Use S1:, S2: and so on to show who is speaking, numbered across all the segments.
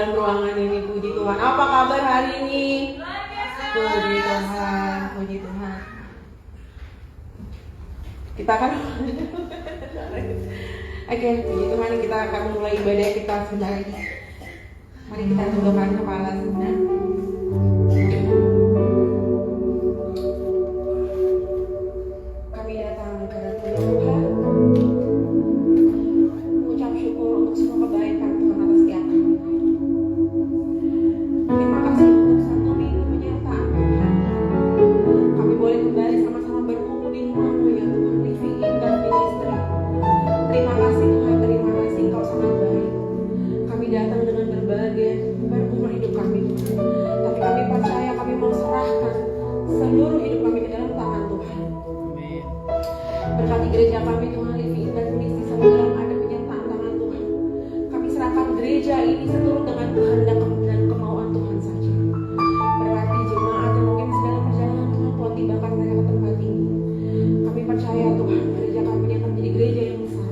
S1: dalam ruangan ini. Puji Tuhan. Apa kabar hari ini? Puji Tuhan, puji Tuhan. Kita akan Oke, puji Tuhan, kita akan mulai ibadah kita sebentar lagi. Mari kita tundukkan kepala sebentar. Kami datang ke hadapan Tuhan, mengucap syukur untuk semua kebaikan Tuhan atas setiap kami. Terima kasih untuk satu minggu penyertaan Tuhan. Kami boleh kembali sama-sama berkumpul di rumah-Mu ya Tuhan, Living In dan Ministry. Terima kasih Tuhan, terima kasih Engkau sangat baik. Kami datang dengan berbagai bergumul hidup kami Tuhan, tapi kami percaya kami mau serahkan seluruh hidup kami ke dalam tangan Tuhan. Berkati gereja kami Tuhan, Living In dan Ministry selalu dalam ada penyertaan tangan Tuhan. Kami serahkan gereja ini seturut dengan kehendak dan kemauan Tuhan saja. Berkati jemaat yang mungkin sedang perjalanan Tuhan, Tuhan tibakan mereka ke tempat ini. Kami percaya Tuhan, gereja kami ini akan menjadi gereja yang besar,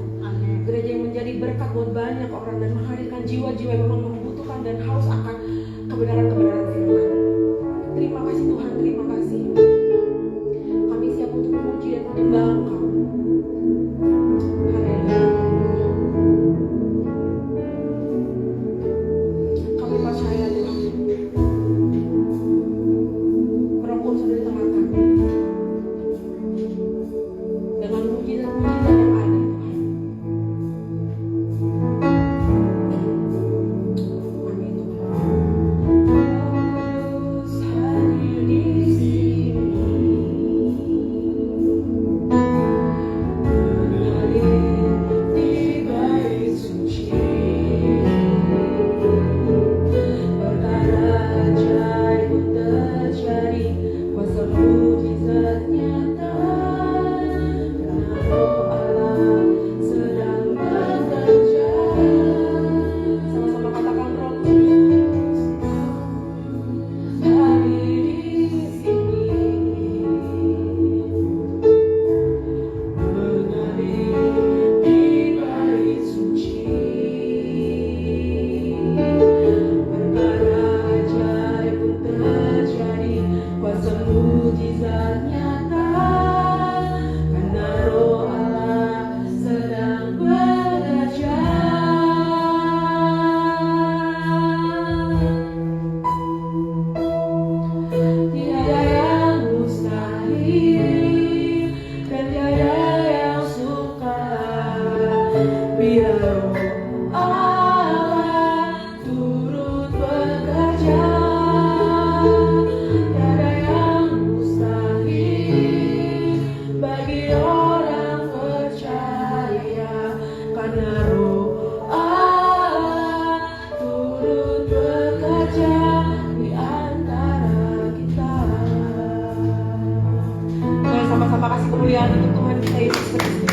S1: gereja yang menjadi berkat buat banyak orang dan menghadirkan jiwa-jiwa yang memang membutuhkan dan haus akan kebenaran-kebenaran firman. Terima kasih Tuhan, terima kasih. Kami siap untuk memuji dan menyembah Engkau. Haleluya. Kami percaya Tuhan, Roh Kudus ada di tengah kami. Dengan mujizat-mujizat yang ada Tuhan. Amin Tuhan. Terus hadir di sini, mengalir di bait suci, perkara ajaib pun terjadi, kuasa mujizat nyata, karena Roh Allah sedang bekerja. Sama-sama katakan Roh Kudus hadir di sini, mengalir di bait suci, perkara ajaib pun terjadi, kuasa mujizat nyata, karena Roh Allah sedang bekerja. Tiada yang mustahil dan tiada yang sukar bila Roh Allah turut bekerja. Tiada yang mustahil bagi orang percaya, karena Roh Allah turut bekerja di antara kita. Mari sama-sama kasih kemuliaan untuk Tuhan kita Yesus Kristus.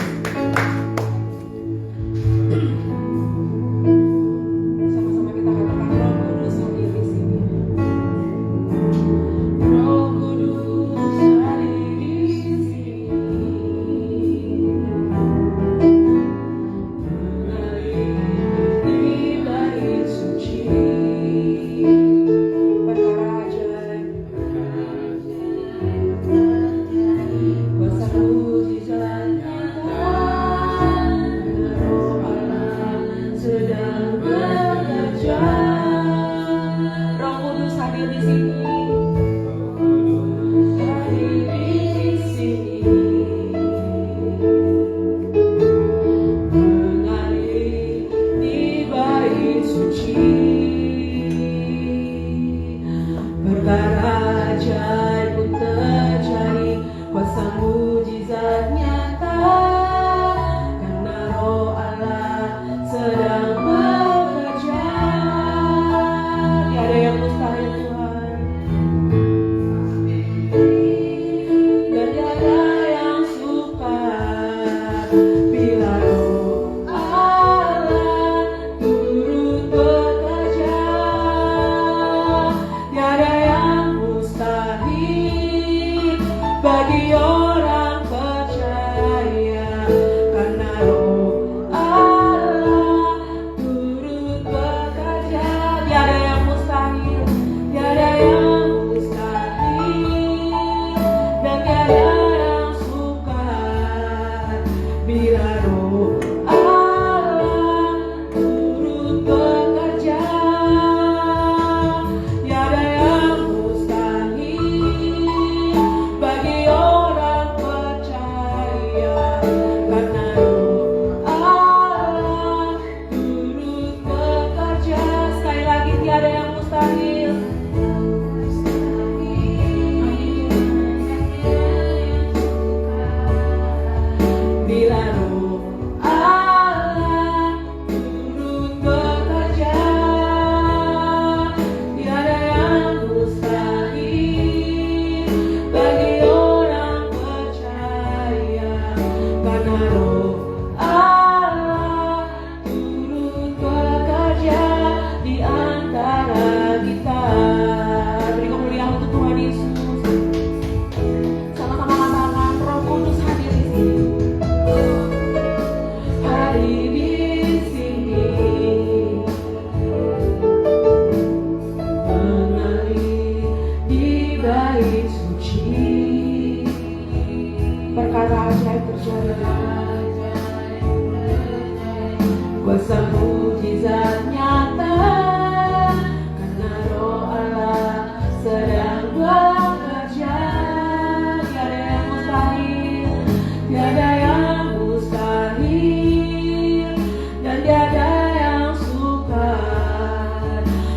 S1: Sama-sama kita katakan Roh Kudus hadir di sini. Roh Kudus hadir di sini, mengalir di bait suci, perkara ajaib, kuasa mujizat nyata,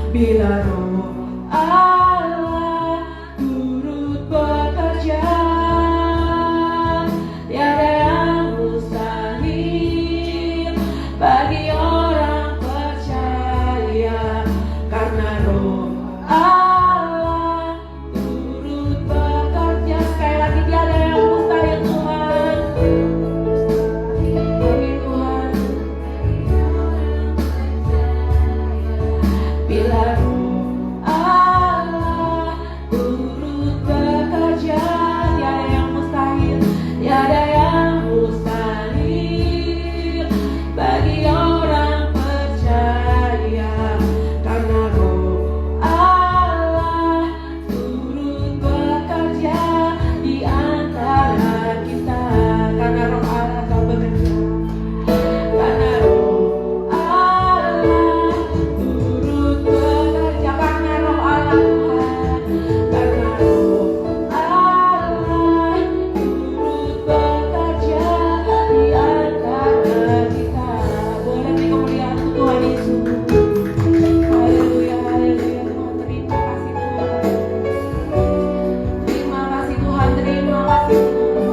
S1: Bila roh Allah turut bekerja, tiada yang mustahil bagi orang percaya. Karena roh Allah turut bekerja. Sekali lagi, tiada yang mustahil Tuhan. Bagi Tuhan, bila roh Allah turut bekerja, tiada yang mustahil, tiada yang mustahil bagi orang percaya. Karena roh Allah turut bekerja di antara kita. Karena roh Allah telah bekerja. Karena roh Allah turut bekerja. Karena roh Allah Tuhan. Karena roh Allah turut bekerja di antara kita. Boleh beri kemuliaan untuk Tuhan Yesus. Haleluya, haleluya Tuhan. Terima kasih Tuhan. Terima kasih Tuhan. Terima kasih Tuhan.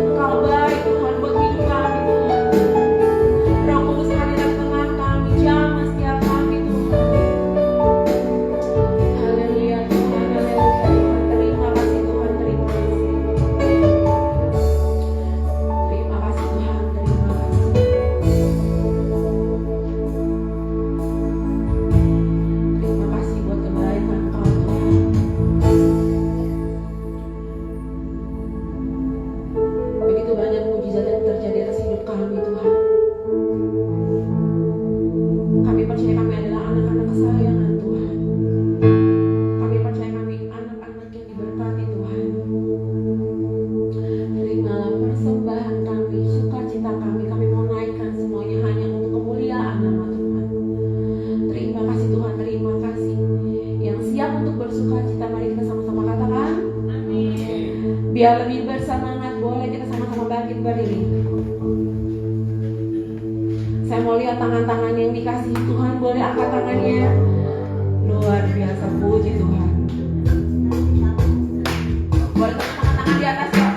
S1: Engkau baik Tuhan buat hidup kami Tuhan. Roh Kudus hadir di tengah kami, jamah setiap kami Tuhan. Haleluya Tuhan, haleluya Tuhan. Terima kasih Tuhan, terima kasih. Terima kasih Tuhan, terima kasih. Terima kasih buat kebaikan Engkau Tuhan. Begitu banyak mujizat yang terjadi atas hidup kami Tuhan. Kami percaya kami adalah anak-anak kesayangan Tuhan. Kami percaya kami anak-anak yang diberkati Tuhan. Terimalah persembahan kami, sukacita kami. Kami mau naikkan semuanya hanya untuk kemuliaan nama Tuhan. Terima kasih Tuhan, terima kasih. Yang siap untuk bersukacita, mari kita sama-sama katakan amin. Biar lebih bersemangat, boleh kita sama-sama bangkit berdiri. Saya mau lihat tangan-tangan yang dikasihi Tuhan. Boleh angkat tangannya. Luar biasa, puji Tuhan. Boleh tepuk tangan-tangan di atas ya.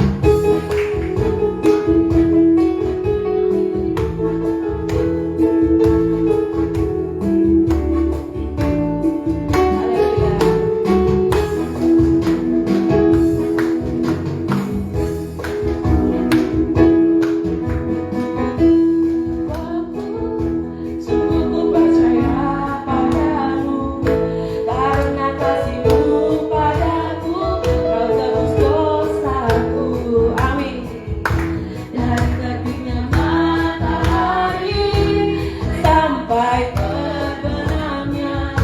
S1: Haleluya. Sungguh ku percaya padamu, karena kasih-Mu padaku, Kau tebus dosaku. Amin. Dari terbitnya matahari sampai terbenamnya,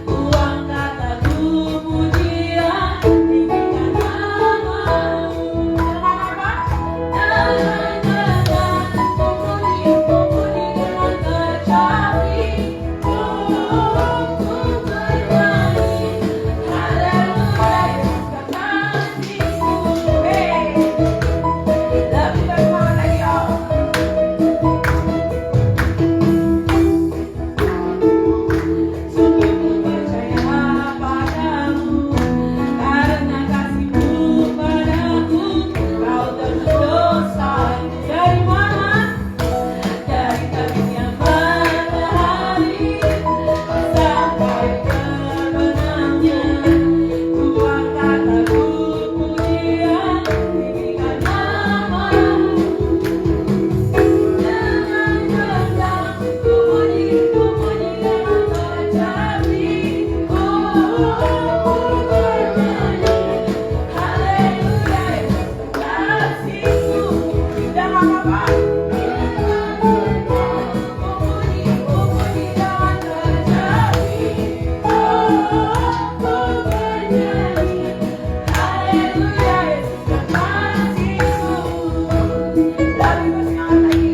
S1: ku angkat lagu pujian, tinggikan nama-Mu. Jangan-jangan ku puji dengan kecapi, ku bernyanyi, haleluya Yesus kekasihku. Lebih bersemangat lagi yo. Sungguh ku percaya padamu, karena kasih-Mu padaku, Kau tebus dosaku. Dari mana? Dari terbitnya matahari sampai terbenamnya, ku angkat lagu pujian, tinggikan nama-Mu. Jangan-jangan ku puji dengan kecapi, ku bernyanyi, haleluya Yesus kekasihku. Jangan apa? Ku puji dengan kecapi, ku bernyanyi, haleluya Yesus kekasihku. Lebih bersemangat lagi.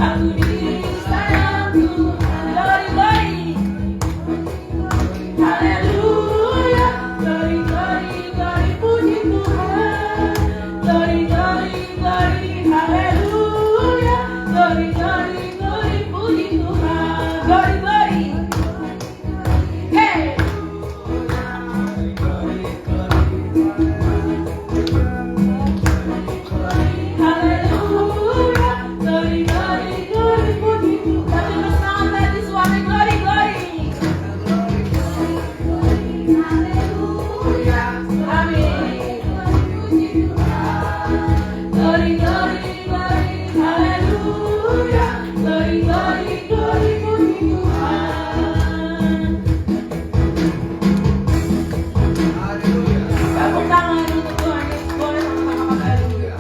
S1: Aku disayang Tuhan. Glory, glory. Haleluya. Glory, glory, glory. Puji Tuhan. Glory, glory, glory. Haleluya. Glory, glory, glory. Puji Tuhan. Glory, glory. Hey. Haleluya. Glory, glory, glory. Puji Tuhan. Tapi bersama tadi suami glory, glory. Haleluya. Amin. Puji Tuhan. Glory, glory, glory. Haleluya. Glory, glory, glory. Puji Tuhan. Tepuk tangan untuk Tuhan Yesus. Boleh sama-sama haleluya.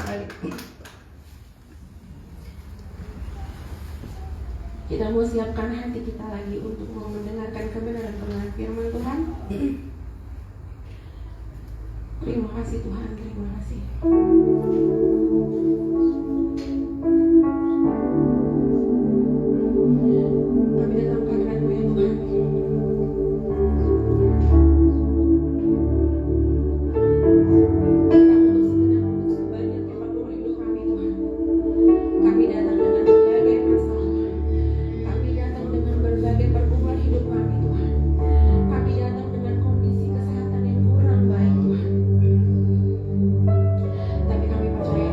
S1: Kita mau siapkan hati kita lagi untuk mau mendengarkan kebenaran firman Tuhan. Terima kasih Tuhan, terima kasih. Kami datang ke hadirat-Mu ya Tuhan. Banyak yang menurut hidup kami Tuhan. Kami datang dengan berbagai masalah. Kami datang dengan berbagai pergumulan hidup kami Tuhan. Kami datang dengan kondisi kesehatan yang kurang baik Tuhan. Tapi kami percaya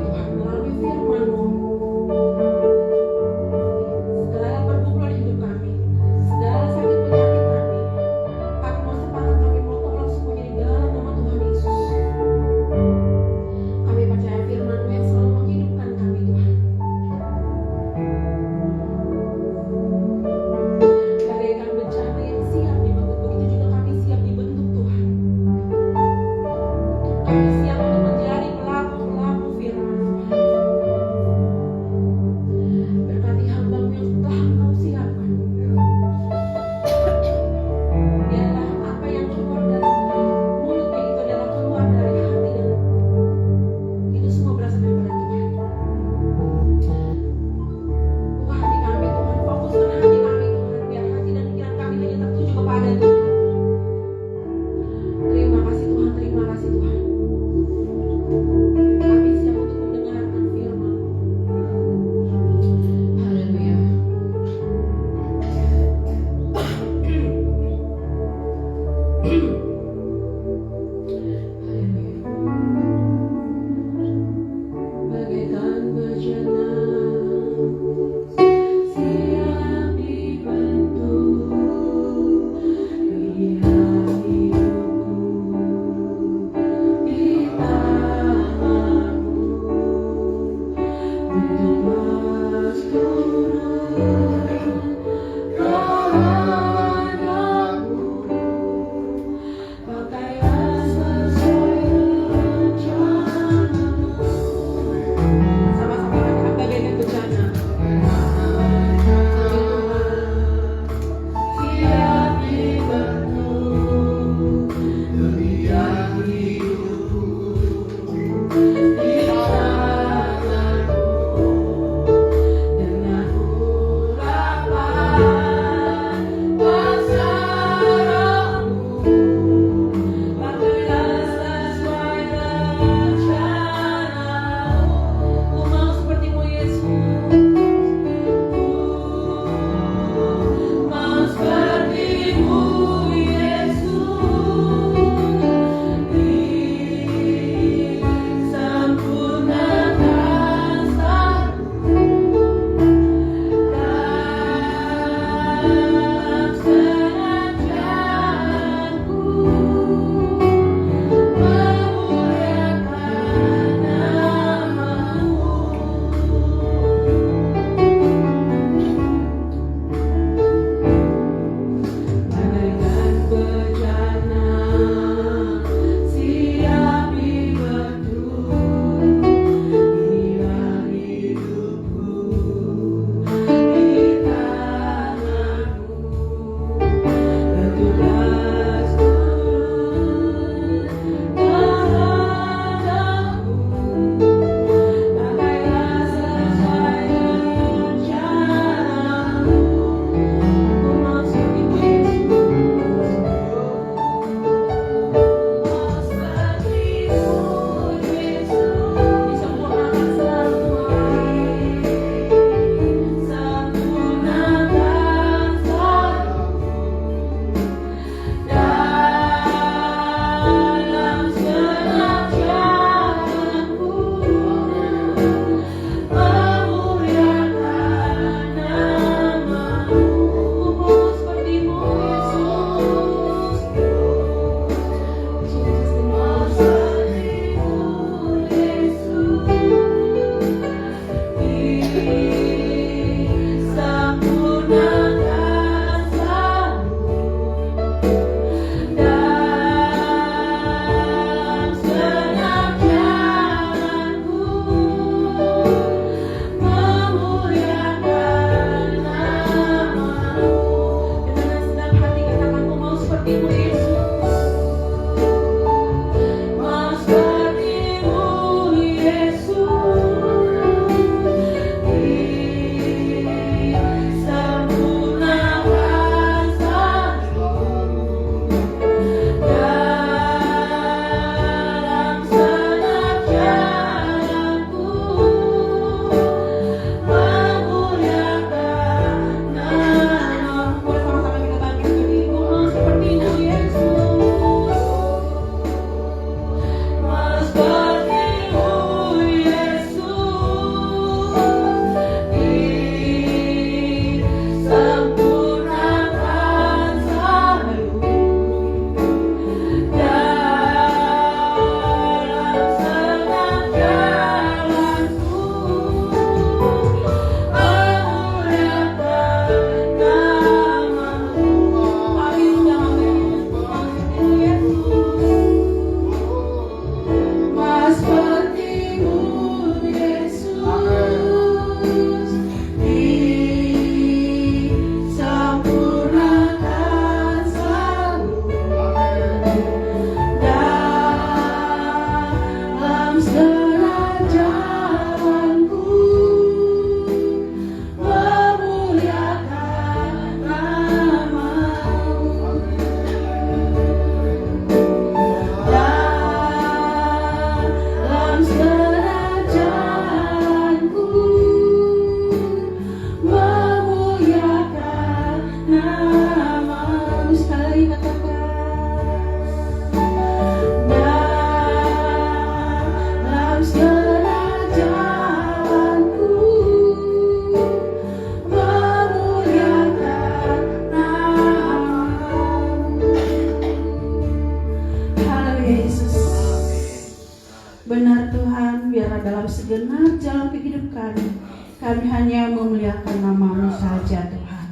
S2: Kami hanya memuliakan nama-Mu saja Tuhan.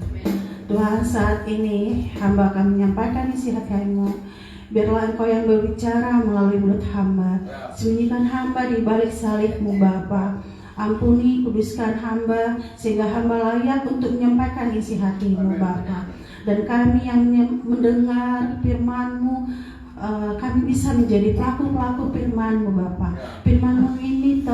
S2: Tuhan, saat ini hamba akan menyampaikan isi hati-Mu. Biarlah Engkau yang berbicara melalui mulut hamba. Sembunyikan hamba di balik salib-Mu Bapa. Ampuni, kuduskan hamba sehingga hamba layak untuk menyampaikan isi hati-Mu Bapa. Dan kami yang mendengar firman-Mu, kami bisa menjadi pelaku-pelaku firman-Mu Bapa. Firman-Mu ini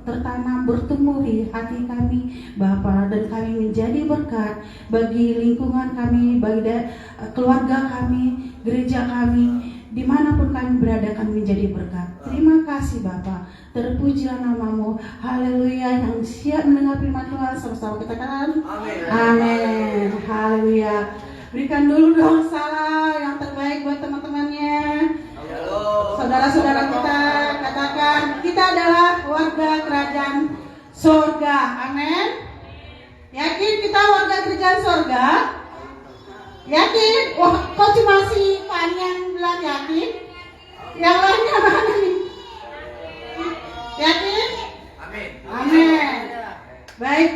S2: tertanam bertumbuh di hati kami Bapa, dan kami menjadi berkat bagi lingkungan kami, bagi keluarga kami, gereja kami, dimanapun kami berada kami menjadi berkat. Terima kasih Bapa. Terpujilah nama-Mu. Haleluya. Yang siap mendengar firman Tuhan sama-sama kita katakan amin. Haleluya. Berikan dulu dong salam yang terbaik buat teman-temannya. Saudara-saudara kita, katakan kita adalah warga kerajaan surga. Amin. Yakin kita warga kerajaan surga? Yakin? Wah, kok cuma si Fani yang bilang yakin? Yang lainnya mana nih? Yakin? Amin. Amin. Baik,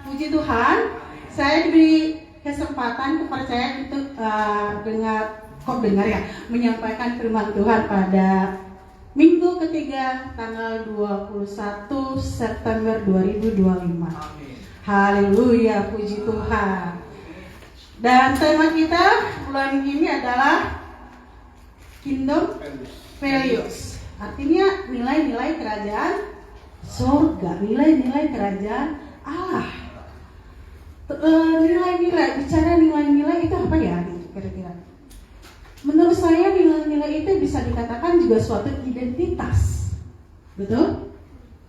S2: puji Tuhan, saya diberi kesempatan kepercayaan untuk menyampaikan firman Tuhan pada minggu ketiga tanggal 21 September 2025. Haleluya, puji Tuhan. Dan tema kita bulan ini adalah Kingdom Values. Artinya nilai-nilai kerajaan surga, nilai-nilai kerajaan Allah. Nilai-nilai, bicara nilai-nilai itu apa ya kira-kira? Menurut saya nilai-nilai itu bisa dikatakan juga suatu identitas. Betul?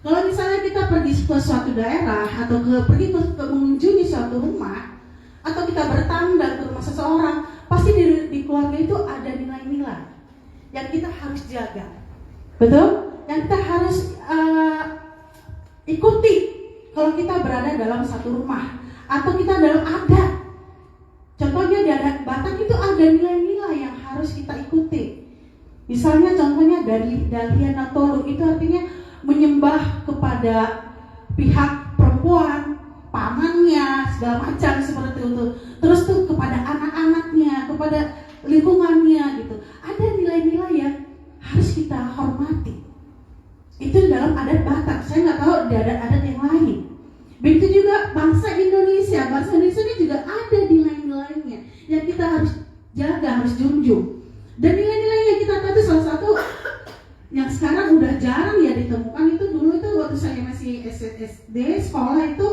S2: Kalau misalnya kita pergi ke suatu daerah atau pergi mengunjungi suatu rumah, atau kita bertamu dan ke rumah seseorang, pasti di keluarga itu ada nilai-nilai yang kita harus jaga. Betul? Yang kita harus ikuti kalau kita berada dalam satu rumah atau kita dalam adat. Contohnya di adat Batak itu ada nilai-nilai yang harus kita ikuti. Misalnya contohnya dari Dalian Natolu itu artinya menyembah kepada pihak perempuan, pamannya, segala macam seperti itu. Terus tuh kepada anak-anaknya, kepada lingkungannya gitu. Ada nilai-nilai yang harus kita hormati. Itu dalam adat Batak. Saya nggak tahu di adat-adat yang lain. Begitu juga bangsa Indonesia ini juga ada nilai-nilainya yang kita harus jaga, harus junjung. Dan nilai-nilai yang kita tahu itu salah satu yang sekarang udah jarang ya ditemukan. Itu dulu itu waktu saya masih SD sekolah itu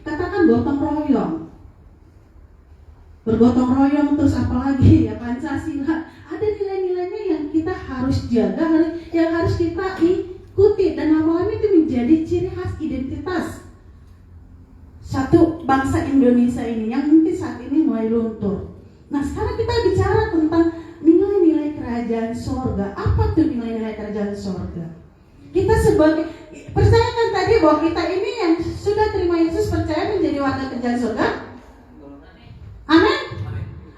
S2: katakan gotong royong, bergotong royong, terus apalagi ya Pancasila. Ada nilai-nilainya yang kita harus jaga, yang harus kita ikuti, dan lama-lama itu menjadi ciri khas identitas satu bangsa Indonesia ini yang mungkin saat ini mulai luntur. Nah sekarang kita bicara tentang nilai-nilai kerajaan surga. Apa tuh nilai-nilai kerajaan surga? Kita sebagai percayakan tadi bahwa kita ini yang sudah terima Yesus percaya menjadi warga kerajaan surga. Amin.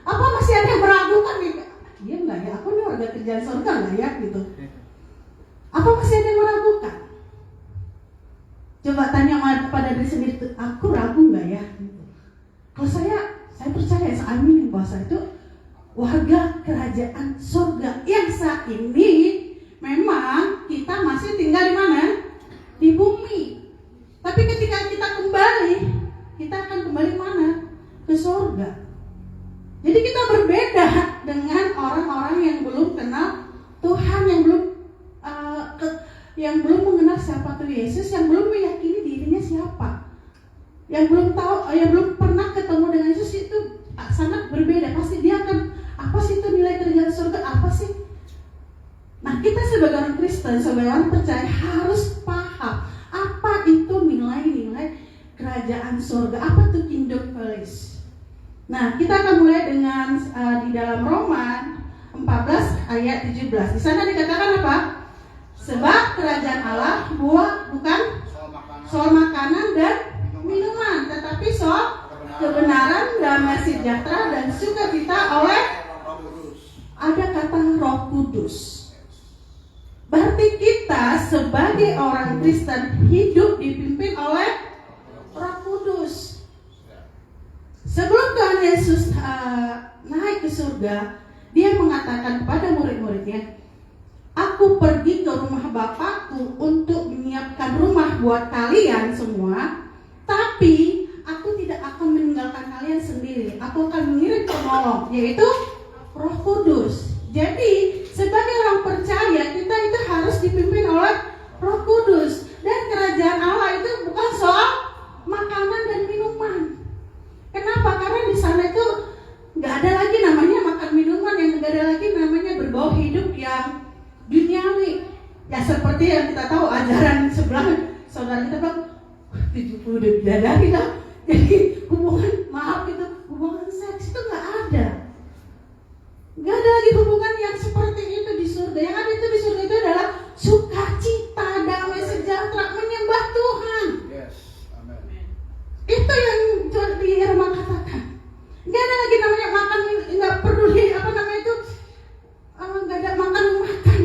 S2: Apa masih ada yang meragukan nih? Iya nggak ya? Aku ini warga kerajaan surga nggak ya? Gitu. Apa masih ada yang meragukan? Coba tanya pada diri sendiri, aku ragu nggak ya? Kalau saya percaya, saya amin bahwa saya itu warga kerajaan surga yang saat ini memang kita masih tinggal di mana? Di bumi. Tapi ketika kita kembali, kita akan kembali mana? Ke surga. Jadi kita berbeda dengan orang-orang yang belum kenal Tuhan, yang belum mengenal siapa Tuhan Yesus, yang belum meyakini dirinya siapa, yang belum tahu, yang belum pernah ketemu dengan Yesus. Itu sangat berbeda. Pasti dia akan, apa sih itu nilai kerajaan surga, apa sih? Nah kita sebagai orang Kristen, sebagai orang percaya harus paham apa itu nilai-nilai kerajaan surga, apa itu kingdom values. Nah kita akan mulai dengan di dalam Roma 14 ayat 17. Di sana dikatakan apa? Sebab kerajaan Allah bukan soal makanan dan minuman, tetapi soal kebenaran, damai sejahtera, dan sukacita oleh ada kata Roh Kudus. Berarti kita sebagai orang Kristen hidup dipimpin oleh Tuhan Yesus naik ke surga, dia mengatakan kepada murid-muridnya, aku pergi ke rumah Bapakku untuk menyiapkan rumah buat kalian semua, tapi aku tidak akan meninggalkan kalian sendiri. Aku akan mengirim penolong, yaitu Roh Kudus. Jadi sebagai orang percaya, kita itu harus dipimpin oleh Roh Kudus. Dan kerajaan Allah itu bukan soal makanan dan minuman. Kenapa? Karena di sana itu nggak ada lagi namanya makan minuman, yang nggak ada lagi namanya berbau hidup yang duniawi. Ya seperti yang kita tahu ajaran sebelah saudara kita bilang 70 udah bidadari lah. Jadi hubungan, maaf itu, hubungan seks itu nggak ada. Nggak ada lagi hubungan yang seperti itu di surga. Yang ada itu di surga itu adalah sukacita, damai sejahtera, menyembah Tuhan.
S3: Yes, amen.
S2: Itu yang di Irma katakan. Nggak ada lagi namanya makan, nggak peduli apa namanya itu, nggak ada makan,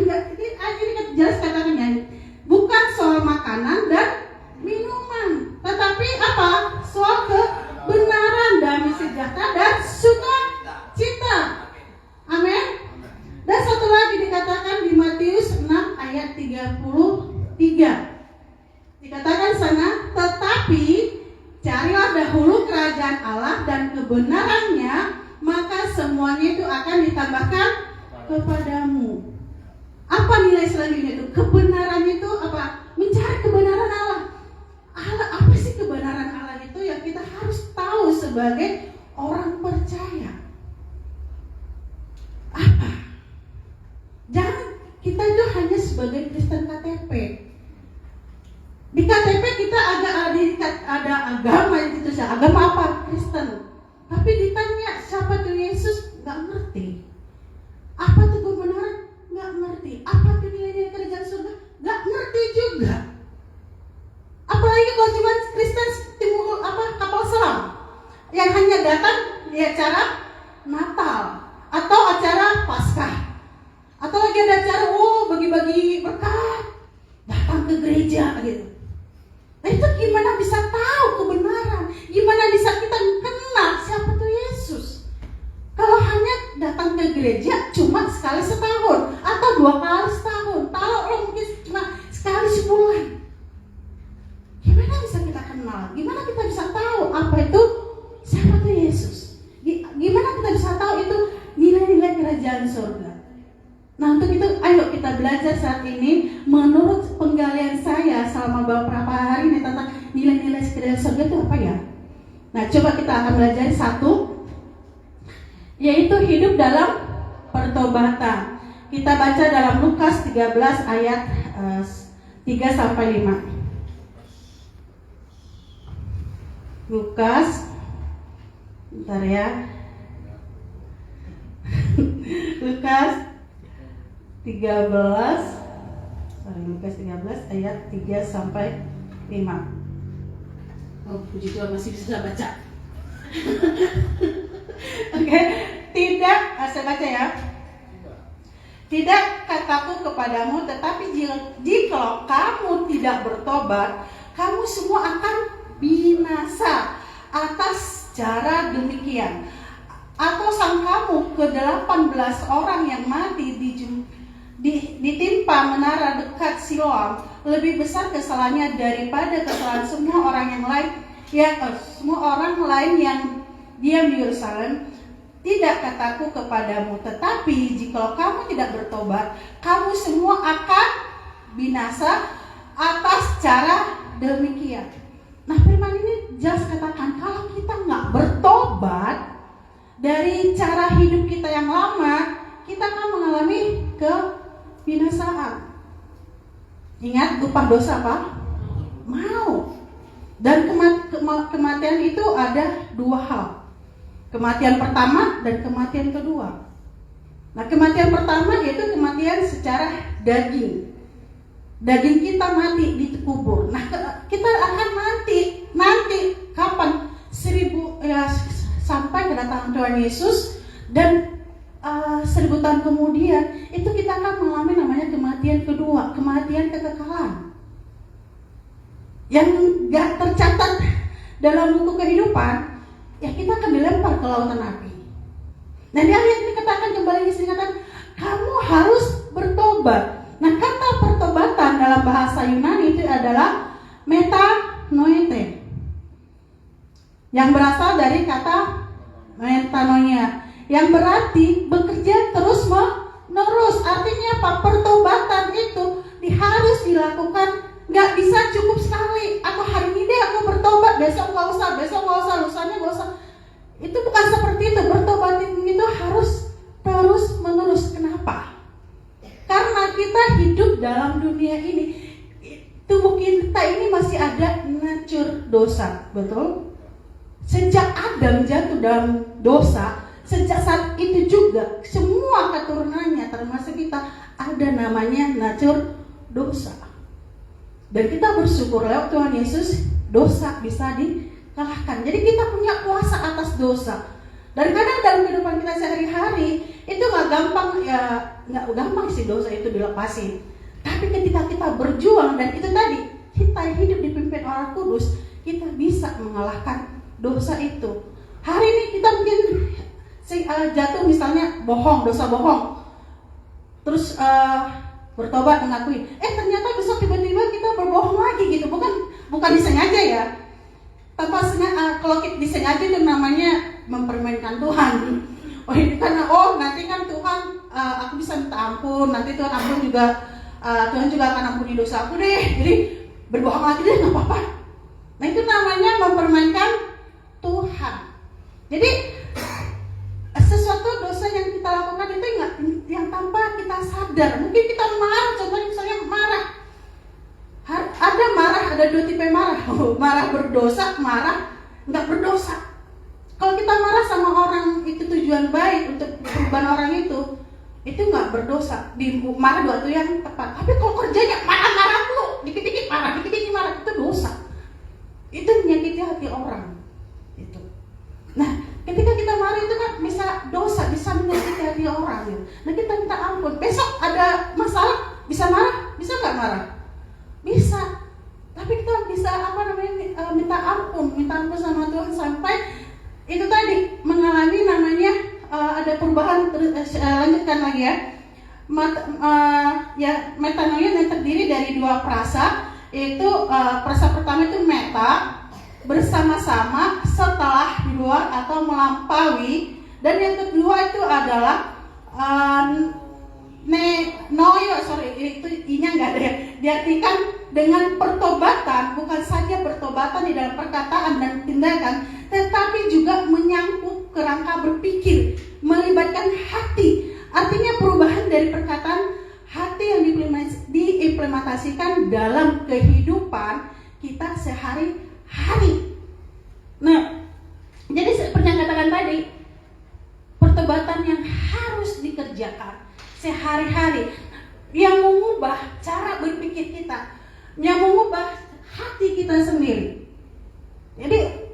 S2: nggak. Ini kan jelas katakannya, bukan soal makanan dan minuman, tetapi apa? Soal kebenaran, damai sejahtera dan sukacita. Amin. Dan satu lagi dikatakan di Matius 6 ayat 33. Dikatakan sana, tetapi carilah dahulu kerajaan Allah dan kebenarannya, maka semuanya itu akan ditambahkan kepadamu. Apa nilai selanjutnya itu? Kebenaran itu apa? Mencari kebenaran Allah. Apa sih kebenaran Allah itu yang kita harus tahu sebagai orang percaya? Apa? Jangan kita itu hanya sebagai Kristen KTP. Di KTP kita ada agama itu, agama apa? Kristen. Tapi ditanya siapa tuh Yesus, nggak ngerti. Apa tuh kebenaran? Nggak ngerti. Apa tuh nilai-nilai kerajaan surga? Nggak ngerti juga. Apalagi kalau cuma Kristen timur kapal selam yang hanya datang di acara Natal atau acara Paskah, atau lagi ada acara bagi-bagi berkat, datang ke gereja gitu. Nah itu gimana bisa tahu kebenaran? Gimana bisa kita kenal siapa tuh Yesus? Kalau hanya datang ke gereja cuma sekali setahun atau 2 kali setahun, tahu mungkin cuma sekali sebulan. Gimana bisa kita kenal? Gimana kita bisa tahu apa itu siapa tuh Yesus? Gimana kita bisa tahu itu nilai-nilai kerajaan surga? Nah untuk itu ayo kita belajar saat ini menurut penggalian saya selama beberapa hari ini tentang nilai-nilai kerajaan surga itu apa ya? Nah coba kita akan belajar satu, yaitu hidup dalam pertobatan. Kita baca dalam Lukas 13 ayat 3 sampai 5. Lukas, bentar ya. Lukas 13 ayat 3 sampai 5. Oh, puji Tuhan masih bisa baca. Oke, tidak, saya baca ya. Tidak kataku kepadamu, tetapi jika kamu tidak bertobat, kamu semua akan binasa atas cara demikian. Atau sangkamu ke-18 orang yang mati ditimpa menara dekat Siloam lebih besar kesalahannya daripada kesalahan semua orang yang lain, semua orang lain yang diam di Yerusalem? Tidak kataku kepadamu, tetapi jika kamu tidak bertobat, kamu semua akan binasa atas cara demikian. Nah firman ini jelas katakan, kalau kita nggak bertobat dari cara hidup kita yang lama, kita akan mengalami kebinasaan. Ingat, upah dosa apa? Mau. Dan kematian itu ada 2 hal. Kematian pertama dan kematian kedua. Nah kematian pertama yaitu kematian secara daging. Daging kita mati dikubur. Nah kita akan mati nanti kapan? Sampai kedatangan Tuhan Yesus, dan 1000 tahun kemudian itu kita akan mengalami namanya kematian kedua, kematian kekekalan yang gak tercatat dalam buku kehidupan. ya kita akan dilempar ke lautan api. Nah di ayat ini katakan kembali disingkatan, kamu harus bertobat. Nah kata pertobatan dalam bahasa Yunani itu adalah metanoite, yang berasal dari kata metanoia, yang berarti bekerja terus menerus. Artinya apa? Pertobatan itu harus dilakukan, nggak bisa cukup sekali. Aku hari ini deh aku bertobat, besok nggak usah, lusanya nggak usah. Itu bukan seperti itu. Bertobat itu harus terus menerus. Kenapa? Karena kita hidup dalam dunia ini, tubuh kita ini masih ada nature dosa, betul? Sejak Adam jatuh dalam dosa, sejak saat itu juga semua keturunannya termasuk kita ada namanya nature dosa. Dan kita bersyukur lewat Tuhan Yesus dosa bisa dikalahkan. Jadi kita punya kuasa atas dosa. Dan kadang dalam kehidupan kita sehari-hari itu nggak gampang, ya nggak gampang sih dosa itu dilepasin. Tapi ketika kita berjuang dan itu tadi kita hidup dipimpin Roh Kudus, kita bisa mengalahkan dosa itu. Hari ini kita mungkin jatuh misalnya bohong, dosa bohong, terus bertobat mengakui, ternyata besok tiba-tiba kita berbohong lagi gitu. Bukan disengaja ya. Tanpa sengaja, kalau kita disengaja itu namanya mempermainkan Tuhan. Karena nanti kan Tuhan, aku bisa minta ampun, nanti Tuhan ampun juga, Tuhan juga akan ampuni dosa aku deh. Jadi berbohong lagi deh, nggak apa-apa. Nah itu namanya mempermainkan Tuhan. Jadi sesuatu dosa yang kita lakukan itu yang tanpa kita sadar. Mungkin kita marah, contohnya misalnya marah. Ada marah, ada dua tipe marah. Marah berdosa, marah nggak berdosa. Kalau kita marah sama orang itu tujuan baik untuk perubahan orang itu nggak berdosa. Marah dua itu yang tepat. Tapi kalau kerjanya marah-marah tuh, dikit-dikit marah, itu dosa. Itu menyakiti hati orang. Itu. Nah, ketika kita marah itu kan bisa dosa, bisa menyakiti hati orang. Ya. Nah kita minta ampun. Besok ada masalah, bisa marah, bisa nggak marah? Bisa. Tapi kita bisa minta ampun sama Tuhan sampai itu tadi mengalami namanya ada perubahan. Lanjutkan lagi ya. Metanoia yang terdiri dari dua frasa, yaitu frasa pertama itu meta, bersama-sama, setelah, di luar atau melampaui, dan yang kedua itu adalah itu i-nya nggak ada ya. Diartikan dengan pertobatan, bukan saja pertobatan di dalam perkataan dan tindakan, tetapi juga menyangkut kerangka berpikir, melibatkan hati. Artinya perubahan dari perkataan hati yang diimplementasikan dalam kehidupan kita sehari-hari. Nah, jadi seperti yang katakan tadi, pertobatan yang harus dikerjakan sehari-hari, yang mengubah cara berpikir kita, yang mengubah hati kita sendiri. Jadi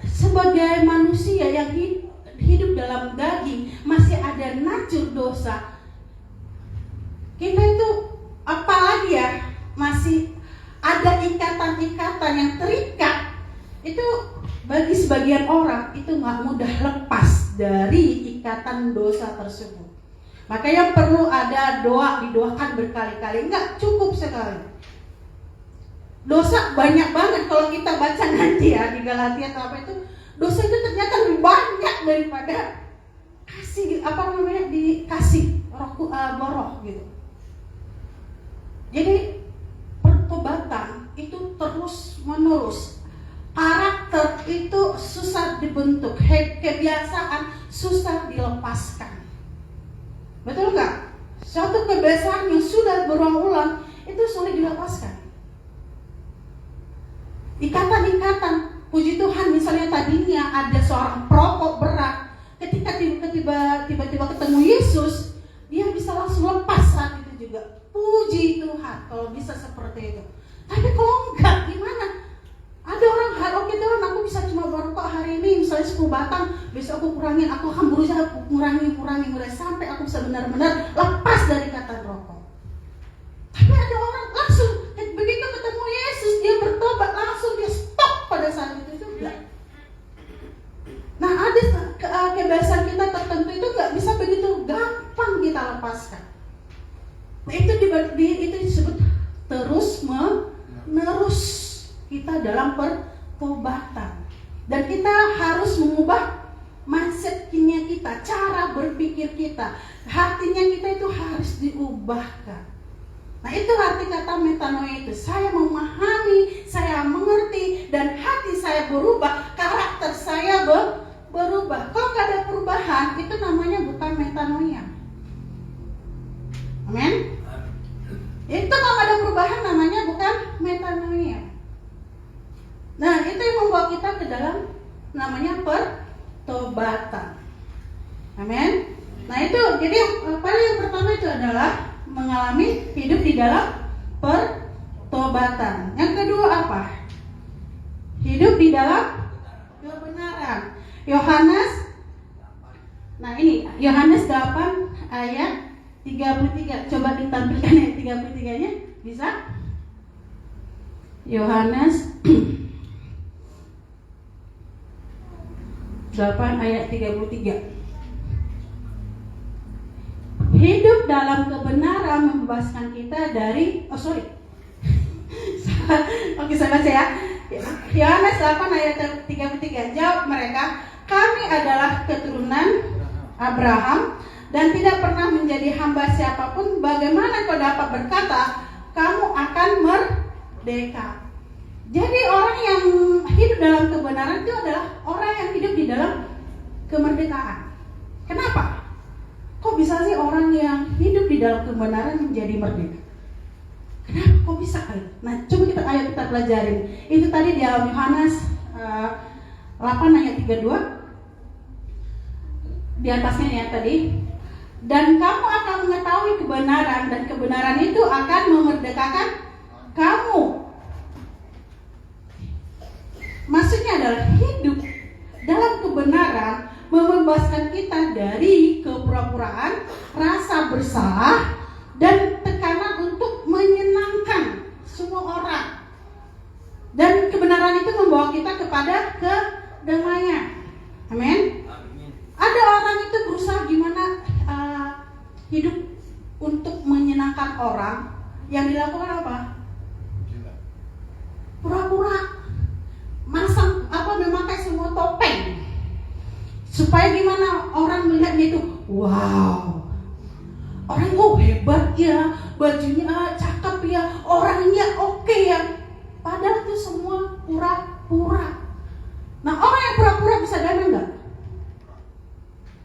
S2: sebagai manusia yang hidup dalam daging, masih ada nature dosa, kita itu apalagi ya, masih ada ikatan-ikatan yang terikat. Itu bagi sebagian orang itu nggak mudah lepas dari ikatan dosa tersebut. Makanya perlu ada doa, didoakan berkali-kali, nggak cukup sekali. Dosa banyak banget kalau kita baca nanti ya di Galatia atau apa itu, dosa itu ternyata lebih banyak daripada dikasih roh gitu. Jadi pertobatan itu terus menerus. Karakter itu susah dibentuk, kebiasaan susah dilepaskan. Betul nggak? Suatu kebiasaan yang sudah berulang-ulang itu sulit dilepaskan. Ikatan-ikatan, puji Tuhan, misalnya tadinya ada seorang perokok berat, ketika tiba-tiba ketemu Yesus, dia bisa langsung lepas saat itu juga. Puji Tuhan kalau bisa seperti itu. Tapi kalau enggak, gimana? Ada orang, oke Tuhan, aku bisa cuma merokok hari ini misalnya 10 batang, besok aku kurangin, aku akan berusaha kurangi sampai aku bisa benar-benar lepas dari kata rokok. Tapi ada orang langsung begitu ketemu Yesus, dia bertobat, langsung dia stop pada saat itu juga. pertobatan. Dan kita harus mengubah mindset-nya kita, cara berpikir kita, hatinya kita itu harus diubahkan. Nah, itu arti kata metanoia itu. Saya memahami, saya mengerti, dan hati saya berubah, karakter saya berubah. Kalau nggak ada perubahan, itu namanya bukan metanoia. Amin. Itu kalau nggak ada perubahan namanya bukan metanoia. Nah, itu yang membawa kita ke dalam namanya pertobatan. Amin. Nah, itu jadi yang pertama itu adalah mengalami hidup di dalam pertobatan. Yang kedua apa? Hidup di dalam kebenaran. Yohanes 8 ayat 33. Coba ditampilkan ayat 33-nya. Bisa? Yohanes 8 ayat 33. Hidup dalam kebenaran membebaskan kita dari Oke, saya baca ya. Yohanes 8 ayat 33. Jawab mereka, kami adalah keturunan Abraham dan tidak pernah menjadi hamba siapapun. Bagaimana kau dapat berkata kamu akan merdeka? Jadi orang yang hidup dalam kebenaran itu adalah orang yang hidup di dalam kemerdekaan. Kenapa? Kok bisa sih orang yang hidup di dalam kebenaran menjadi merdeka? Kenapa? Kok bisa? Nah, coba kita pelajarin. Itu tadi di dalam Yohanes 8 ayat 32. Di atasnya ya tadi. Dan kamu akan mengetahui kebenaran, dan kebenaran itu akan memerdekakan kamu. Maksudnya adalah hidup dalam kebenaran membebaskan kita dari kepura-puraan, rasa bersalah, dan tekanan untuk menyenangkan semua orang. Dan kebenaran itu membawa kita kepada kedamaian. Amin. Ada orang itu berusaha gimana hidup untuk menyenangkan orang, yang dilakukan apa? Pura-pura memakai semua topeng. Supaya gimana orang melihatnya itu, wow, orang hebat ya, bajunya cakep ya, orangnya oke ya. Padahal itu semua pura-pura. Nah, orang yang pura-pura bisa damai nggak?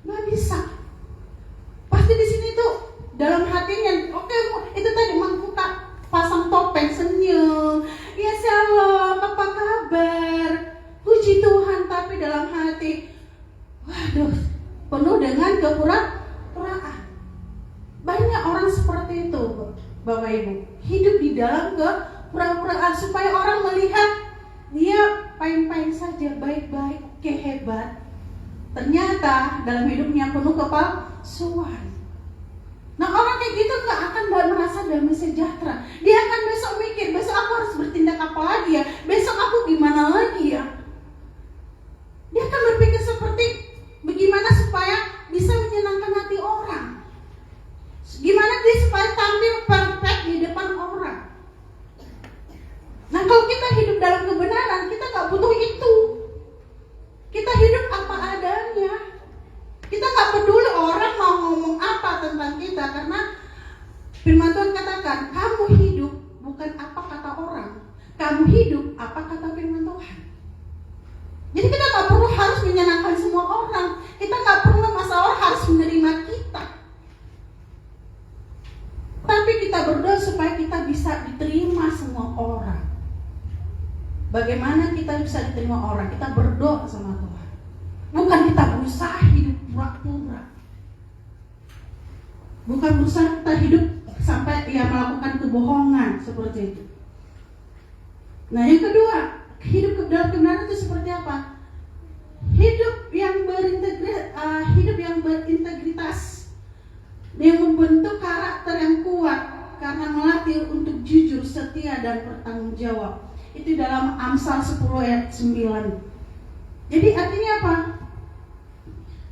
S2: Nggak bisa. Pasti di sini tuh dalam hatinya, itu tadi mangkutak, pasang topeng, senyum, ya shalom, apa kabar, puji Tuhan, tapi dalam hati, waduh, penuh dengan kepura-puraan. Banyak orang seperti itu, Bapak Ibu, hidup di dalam kepura-puraan supaya orang melihat dia pain-pain saja, baik-baik, oke, hebat. Ternyata dalam hidupnya penuh kepalsuan. Nah, orang kayak gitu gak akan merasa damai sejahtera. Dia akan besok mikir, besok aku harus bertindak apa lagi ya, besok aku gimana lagi ya. Dia akan berpikir seperti bagaimana supaya bisa menyenangkan hati orang, gimana dia supaya tampil perfect di depan orang. Nah, kalau kita hidup dalam kebenaran, kita gak butuh itu. Kita hidup apa adanya. Kita gak peduli orang mau ngomong apa tentang kita, karena firman Tuhan katakan, kamu hidup bukan apa kata orang, kamu hidup apa kata firman Tuhan. Jadi kita gak perlu harus menyenangkan semua orang. Kita gak perlu masa orang harus menerima kita. Tapi kita berdoa supaya kita bisa diterima semua orang. Bagaimana kita bisa diterima orang? Kita berdoa sama Tuhan. Bukan kita berusaha hidup pura-pura. Bukan berusaha kita hidup sampai melakukan kebohongan seperti itu. Nah, yang kedua, hidup dalam kebenaran itu seperti apa? Hidup yang berintegritas, yang membentuk karakter yang kuat karena melatih untuk jujur, setia, dan bertanggung jawab. Itu dalam Amsal 10 ayat 9. Jadi artinya apa?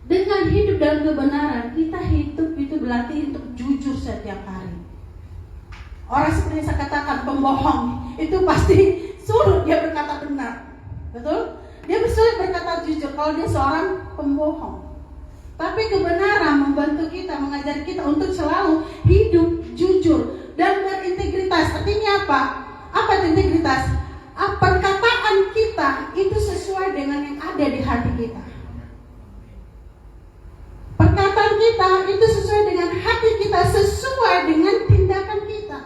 S2: Dengan hidup dalam kebenaran, kita hidup itu berarti untuk jujur setiap hari. Orang seperti saya katakan, pembohong itu pasti suruh dia berkata benar. Betul? Dia bersulit berkata jujur kalau dia seorang pembohong. Tapi kebenaran membantu kita, mengajar kita untuk selalu hidup jujur dan berintegritas. Artinya apa? Apa itu integritas? Perkataan kita itu sesuai dengan yang ada di hati kita. Perkataan kita itu sesuai dengan hati kita, sesuai dengan tindakan kita.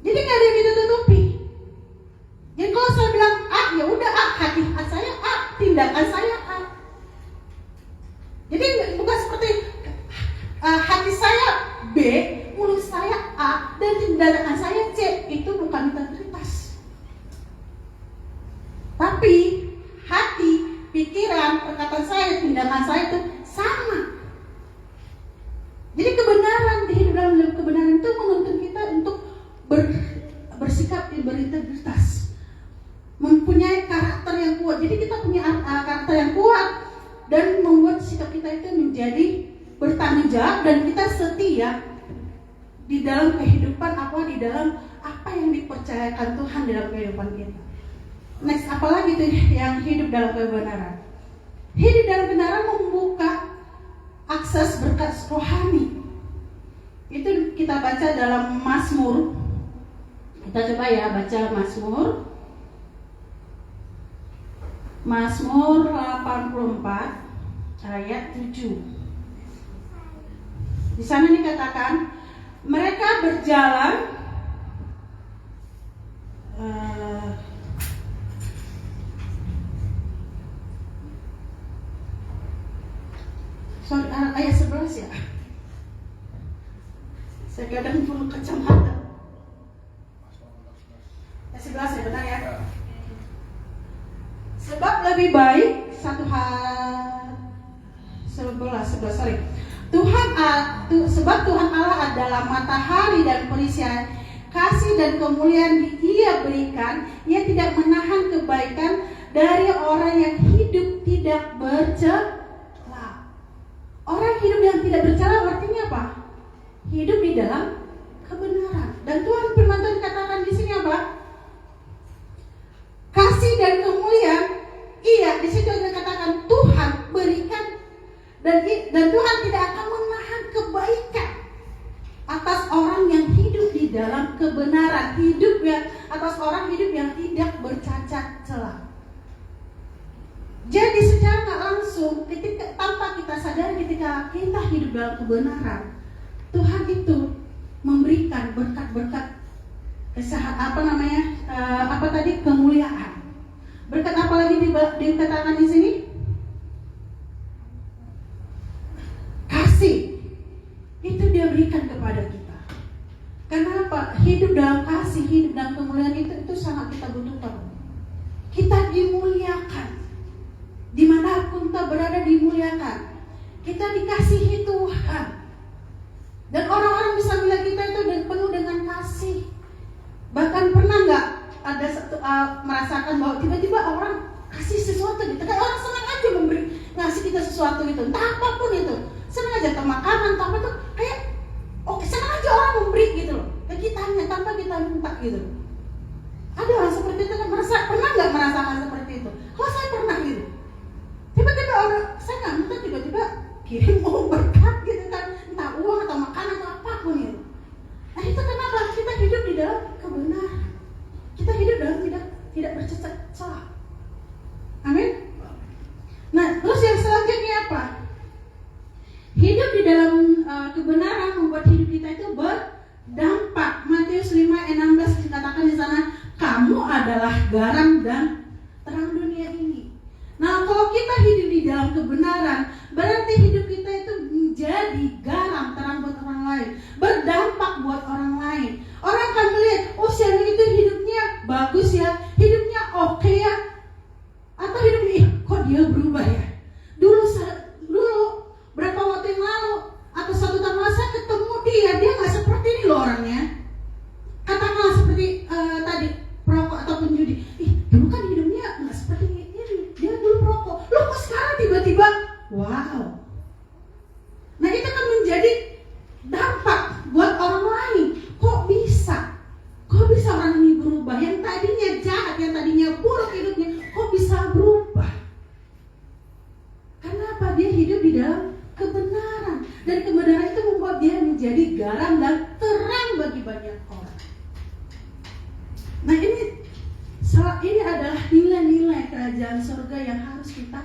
S2: Jadi nggak ada yang ditutupi. Jadi kalau saya bilang A, ya udah A, hati saya A, tindakan saya A. Jadi bukan seperti hati saya B, mulut saya A, dan tindakan saya C. Itu bukan integritas. Tapi hati, pikiran, perkataan saya, tindakan saya itu sama. Jadi kebenaran, hidup dalam kebenaran itu menuntut kita untuk bersikap berintegritas, mempunyai karakter yang kuat. Jadi kita punya karakter yang kuat dan membuat sikap kita itu menjadi bertanggung jawab dan kita setia di dalam kehidupan di dalam apa yang dipercayakan Tuhan dalam kehidupan kita. Next, apalagi itu yang hidup dalam kebenaran. Hidup dalam kebenaran membuka akses berkat rohani. Itu kita baca dalam Mazmur. Kita coba ya baca Mazmur 84 ayat 7. Di sana dikatakan mereka berjalan ayat 11 ya. Saya kadang perlu kacamata. Ayat 11 ya, benar ya. Sebab lebih baik sebab Tuhan Allah adalah matahari dan perisai kasih dan kemuliaan Dia berikan. Ia tidak menahan kebaikan dari orang yang hidup tidak bercela. Orang hidup yang tidak bercela artinya apa? Hidup di dalam kebenaran. Dan Tuhan firman Tuhan katakan di sini apa? Kasih dan kemuliaan. Iya, di situ ada katakan Tuhan berikan dan Tuhan tidak akan menahan kebaikan atas orang yang hidup di dalam kebenaran, atas orang hidup yang tidak bercacat celah. Jadi secara tak langsung, tanpa kita sadar, ketika kita hidup dalam kebenaran, Tuhan itu memberikan berkat-berkat kemuliaan. Berkat apa lagi dikatakan di sini? Kasih. Itu Dia berikan kepada kita. Kenapa? Hidup dalam kasih, hidup dalam kemuliaan itu sangat kita butuhkan. Kita dimuliakan. Dimanapun kita berada dimuliakan. Kita dikasihi Tuhan. Dan orang-orang bisa bilang kita itu penuh dengan kasih. Bahkan pernah nggak ada merasakan bahwa tiba-tiba orang kasih sesuatu gitu, kayak orang senang aja ngasih kita sesuatu itu, entah apapun itu, senang aja ke makanan, tanpa tuh kayak senang aja orang memberi gitu loh, ke kitanya tanpa kita minta gitu. Ada orang seperti itu kan, pernah nggak merasakan seperti itu? Kalau saya pernah gitu, tiba-tiba orang saya nggak minta tiba-tiba kirim berkat gitu kan, entah uang atau makanan atau apapun itu. Nah itu kenapa? Kita hidup di dalam kebenaran. Kita hidup dalam tidak bercacat celah. Amin. Nah, terus yang selanjutnya apa? Hidup di dalam kebenaran membuat hidup kita itu berdampak. Matius 5:16 dikatakan di sana, kamu adalah garam dan terang dunia ini. Nah, kalau kita hidup di dalam kebenaran, berarti hidup kita itu menjadi garam, terang buat orang lain, berdampak buat orang lain. Orang akan melihat, si anak itu hidupnya bagus ya, hidupnya oke ya, atau hidupnya kok dia berubah ya. Dulu berapa waktu yang lalu atau 1 tahun lalu saya ketemu dia nggak seperti ini loh orangnya. Katakanlah seperti tadi perokok ataupun judi. Dulu kan hidupnya nggak seperti ini. Dia dulu perokok. Loh kok sekarang tiba-tiba wow. Nah itu kan menjadi dampak buat orang lain. Kok bisa orang ini berubah? Yang tadinya jahat, yang tadinya buruk hidupnya, kerajaan surga yang harus kita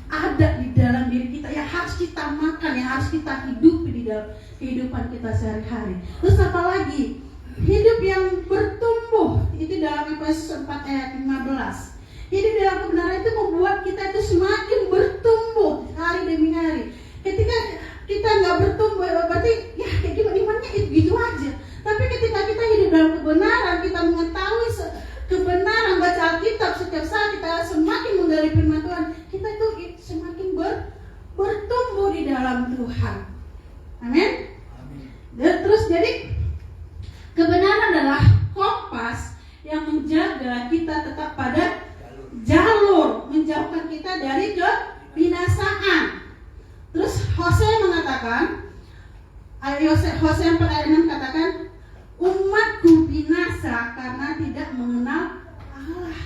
S2: ada di dalam diri kita, yang harus kita makan, yang harus kita hidupi di dalam kehidupan kita sehari-hari. Terus apa lagi? Hidup yang bertumbuh, itu dalam Efesus 4 ayat 15. Hidup dalam kebenaran itu membuat kita itu semakin bertumbuh hari demi hari. Ketika kita nggak bertumbuh, berarti ya kayak gimana, imannya gitu aja. Tapi ketika kita hidup dalam kebenaran, kita mengetahui kebenaran, baca Alkitab setiap saat, kita semakin menggali firman Tuhan, kita itu semakin bertumbuh di dalam Tuhan. Amin. Dan terus jadi kebenaran adalah kompas yang menjaga kita tetap pada jalur, menjauhkan kita dari kebinasaan. Terus Hosea mengatakan, Hosea 4 ayat 6 katakan, umatku binasa karena tidak mengenal Allah.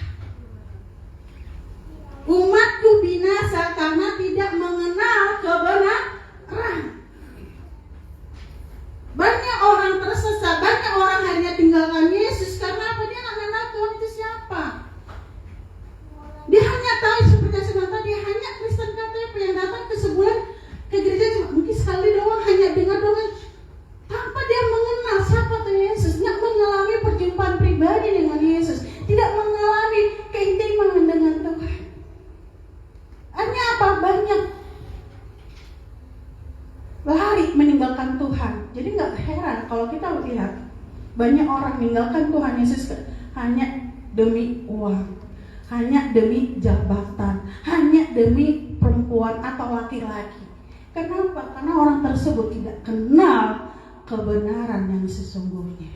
S2: Umatku binasa karena tidak mengenal kebenaran. Banyak orang tersesat, banyak orang akhirnya tinggalkan Yesus karena apa? Dia nggak mengenal Tuhan itu siapa. Dia hanya tahu seperti semata, dia hanya Kristen KTP yang datang ke sebulan ke gereja cuma mungkin sekali doang, hanya dengar doang, tanpa dia mengenal siapa tuh Yesus, nggak mengalami perjumpaan pribadi dengan Yesus, tidak mengalami keintiman dengan Tuhan. Hanya apa? Banyak lari meninggalkan Tuhan. Jadi nggak heran kalau kita lihat banyak orang meninggalkan Tuhan Yesus hanya demi uang, hanya demi jabatan, hanya demi perempuan atau laki-laki. Kenapa? Karena orang tersebut tidak kenal kebenaran yang sesungguhnya.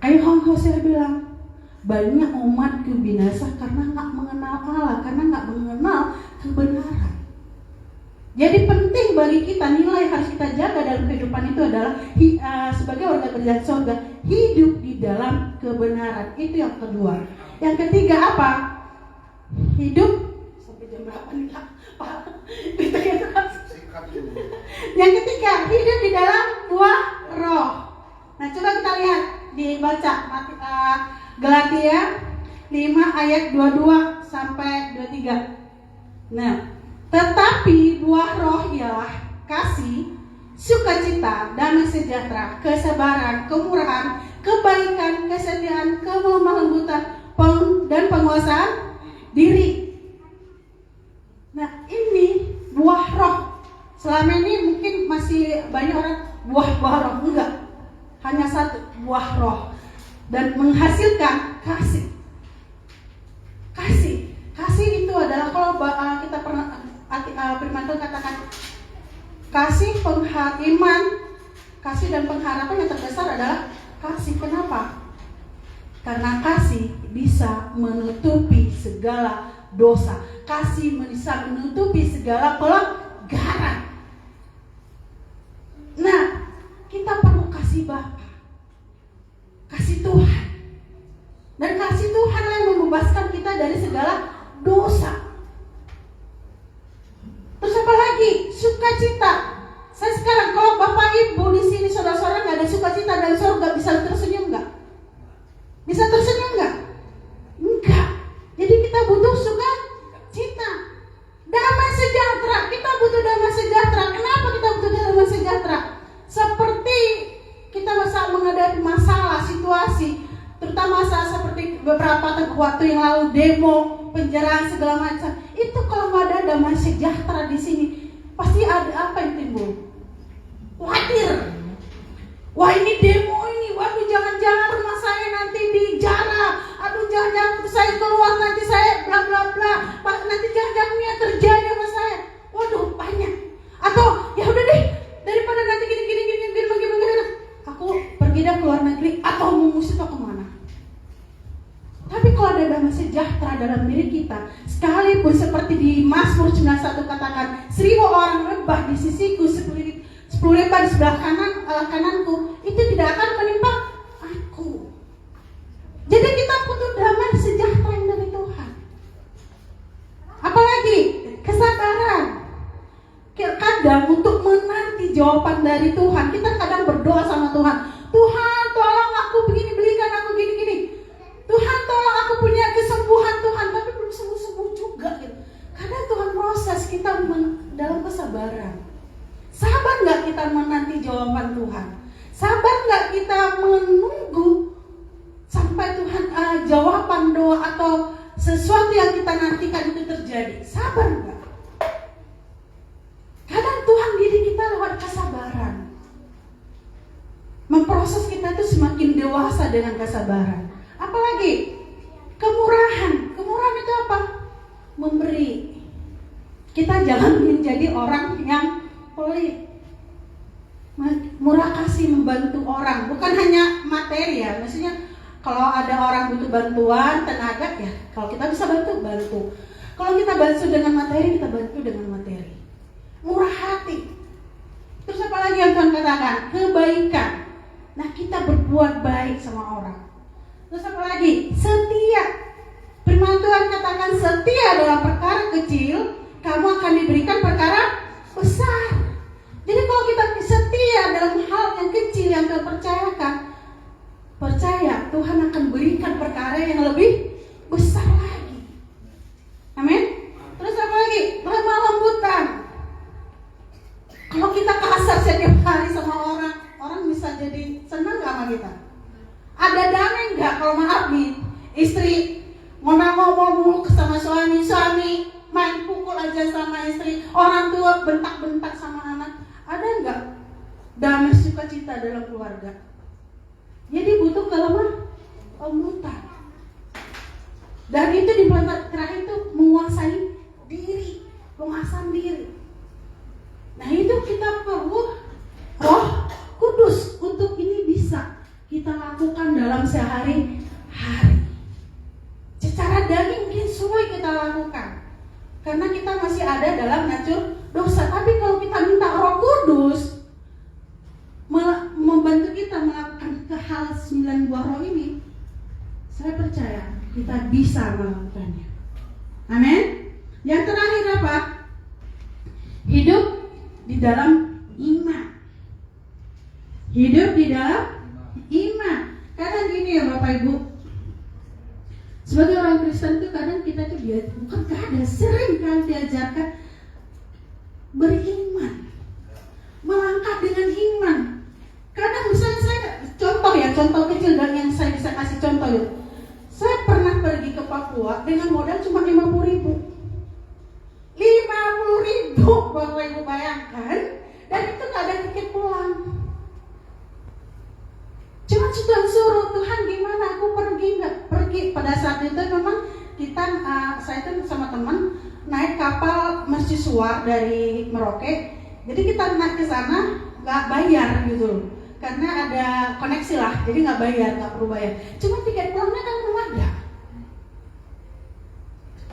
S2: Kayak Hosea bilang, banyak umatku binasa karena nggak mengenal Allah, karena nggak mengenal kebenaran. Jadi penting bagi kita, nilai yang harus kita jaga dalam kehidupan itu adalah sebagai warga kerajaan surga, hidup di dalam kebenaran. Itu yang kedua. Yang ketiga apa? Hidup sampai jam berapa nih Kak? Yang ketiga, hidup di dalam buah roh. Nah, coba kita lihat, dibaca Galatia 5 ayat 22 sampai 23. Nah, tetapi buah roh ialah kasih, sukacita, damai sejahtera, kesabaran, kemurahan, kebaikan, kesetiaan, kemah lembutan, dan penguasaan diri. Nah, ini buah roh. Selama ini mungkin masih banyak orang buah roh, enggak. Hanya satu, buah roh, dan menghasilkan kasih. Kasih itu adalah, kalau kita pernah firman Tuhan katakan, kasih, iman, kasih dan pengharapan yang terbesar adalah kasih. Kenapa? Karena kasih bisa menutupi segala dosa. Kasih bisa menutupi segala pelanggaran. Nah, kita perlu kasih Bapa, kasih Tuhan. Dan kasih Tuhan yang membebaskan kita dari segala dosa. Terus apa lagi? Sukacita. Saya sekarang, kalau Bapak Ibu di sini, saudara-saudara nggak ada sukacita dan surga, bisa tersenyum nggak? Bisa tersenyum nggak? Enggak. Jadi kita butuh sukacita, damai sejahtera. Kita butuh damai sejahtera. Kenapa kita butuh damai sejahtera? Seperti kita saat menghadapi masalah, situasi, terutama saat seperti beberapa waktu yang lalu, demo, penjarahan segala macam. Itu kalau nggak ada damai sejahtera di sini, pasti ada apa yang timbul? Khawatir. Wah, ini demo ini, waduh, jangan-jangan rumah saya nanti dijarah. Aduh, jangan-jangan saya keluar nanti saya bla bla bla. Nanti jangan-jangan ini yang terjadi sama saya. Waduh, banyak. Atau ya udah deh, daripada nanti gini. Aku pergi dah ke luar negeri atau mengusir atau kemana. Tapi kalau ada damai sejahtera dalam diri kita, sekalipun seperti di Mazmur 91 katakan, 1000 orang rebah di sisiku, 10 rebah di sebelah kananku, itu tidak akan menimpa aku. Jadi kita butuh damai sejahtera yang dari Tuhan. Apalagi kesabaran. Kadang untuk menanti jawaban dari Tuhan, kita kadang berdoa sama Tuhan, Tuhan tolong aku begini, belikan aku gini. Tuhan tolong aku punya kesembuhan sesuatu yang kita nantikan itu terjadi. Sabar enggak? Kadang Tuhan didik kita lewat kesabaran. Memproses kita itu semakin dewasa dengan kesabaran. Apalagi kemurahan. Kemurahan itu apa? Memberi. Kita jangan menjadi orang yang pelit. Murah kasih, membantu orang, bukan hanya materi ya. Maksudnya kalau ada orang butuh bantuan, tenaga ya, kalau kita bisa bantu. Kalau kita bantu dengan materi, kita bantu dengan materi. Murah hati. Terus apa lagi yang Tuhan katakan? Kebaikan. Nah, kita berbuat baik sama orang. Terus apa lagi? Setia. Firman Tuhan katakan setia dalam perkara kecil, kamu akan diberikan perkara besar. Jadi kalau kita setia dalam hal yang kecil yang Tuhan percayakan, percaya Tuhan akan berikan perkara yang lebih besar lagi. Amin. Terus apa lagi? Lemah lembutan. Kalau kita kasar setiap hari sama orang, orang bisa jadi senang gak sama kita? Ada damai gak kalau maaf nih, istri ngomong-ngomong mulu sama suami main pukul aja sama istri, orang tua bentak-bentak sama anak. Ada enggak damai sukacita dalam keluarga? Jadi butuh kelemah lembutan. Dan itu di bulan terakhir itu menguasai diri, mengasah diri. Nah itu kita perlu Roh Kudus untuk ini bisa kita lakukan dalam sehari-hari. Secara daging mungkin sulit kita lakukan, karena kita masih ada dalam natur dosa. Tapi kalau kita minta Roh Kudus membantu kita melakukan hal 9 buah roh ini, saya percaya kita bisa melakukannya. Amin. Yang terakhir apa? Hidup di dalam iman. Hidup di dalam iman. Kadang gini ya Bapak Ibu, sebagai orang Kristen tuh kadang kita tuh sering kali diajarkan beriman, melangkah dengan iman. Kadang misalnya saya contoh kecil dan yang saya bisa kasih contoh ya. Saya pernah pergi ke Papua dengan modal cuma 50.000. 50.000 Bapak Ibu bayangkan, dan itu gak ada tiket pulang. Cuma sudah suruh Tuhan gimana aku pergi. Pada saat itu memang saya itu sama teman naik kapal mercusuar dari Merauke. Jadi kita naik ke sana nggak bayar gitu, karena ada koneksi lah. Jadi nggak perlu bayar. Cuma tiket pulangnya kan belum ada.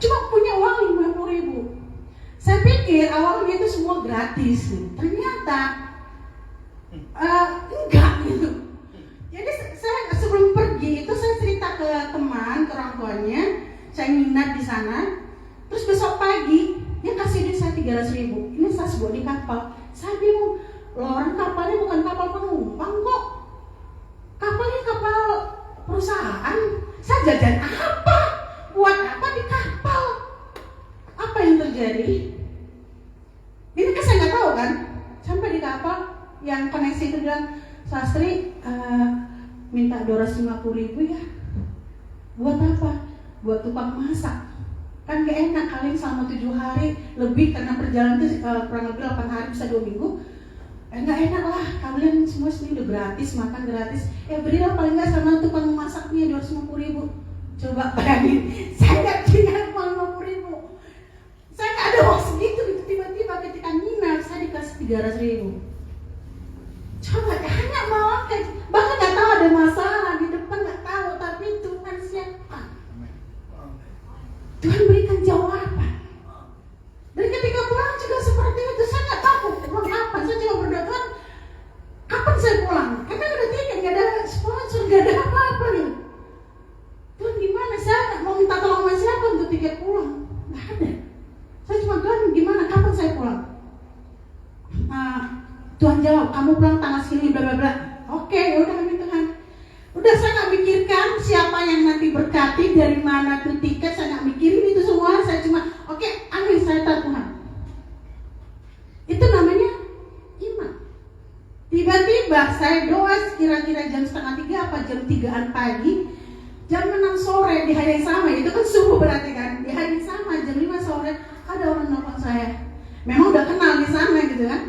S2: Cuma punya uang 50.000. Saya pikir awalnya itu semua gratis, ternyata enggak gitu. Jadi saya sebelum pergi itu saya cerita ke teman, ke orang tuanya, saya minat di sana. Terus besok pagi dia kasih duit saya 300.000. Ini saya sebut di kapal. Saya bingung, loh orang kapalnya bukan kapal penumpang kok. Kapalnya kapal perusahaan. Saya jajan apa? Buat apa di kapal? Apa yang terjadi? Ini kan saya nggak tahu kan. Sampai di kapal yang koneksi itu bilang, Sastri minta 250.000 ya. Buat apa? Buat tukang masak. Kan gak enak kalian selama 7 hari lebih, karena perjalanan itu kurang lebih 8 hari bisa 2 minggu. Gak enak lah, kalian semua sini udah gratis, makan gratis. Berilah paling gak sama tukang masaknya 250.000. Coba bayangin, saya gak punya uang 50.000. Saya gak ada uang segitu gitu. Tiba-tiba ketika nginap saya dikasih 300.000. Coba hanya mau bahkan gak tahu ada masalah di depan, gak tahu, tapi Tuhan siapkan. Tuhan berikan jawaban. Dan ketika pulang juga seperti itu, saya nggak tahu pulang apa. Saya cuma berdoa, kapan saya pulang? Karena udah tiket, nggak ada sponsor, nggak ada apa-apa nih. Tuhan gimana? Saya nggak mau minta tolong sama siapa untuk tiket pulang, nggak ada. Saya cuma Tuhan gimana? Kapan saya pulang? Tuhan jawab, kamu pulang tanggal segini, bla bla bla. Oke, udah amin Tuhan. Udah saya nggak mikirkan siapa yang nanti berkati, dari mana tuh tiket, saya nggak mikirin itu semua. Saya cuma oke, amin, saya tahu Tuhan. Itu namanya iman. Tiba-tiba saya doa kira-kira jam 2:30 apa jam 3-an pagi. jam 6 sore di hari yang sama, itu kan subuh berarti kan, di hari yang sama jam 5 sore ada orang nelfon saya. Memang udah kenal di sana gitu kan.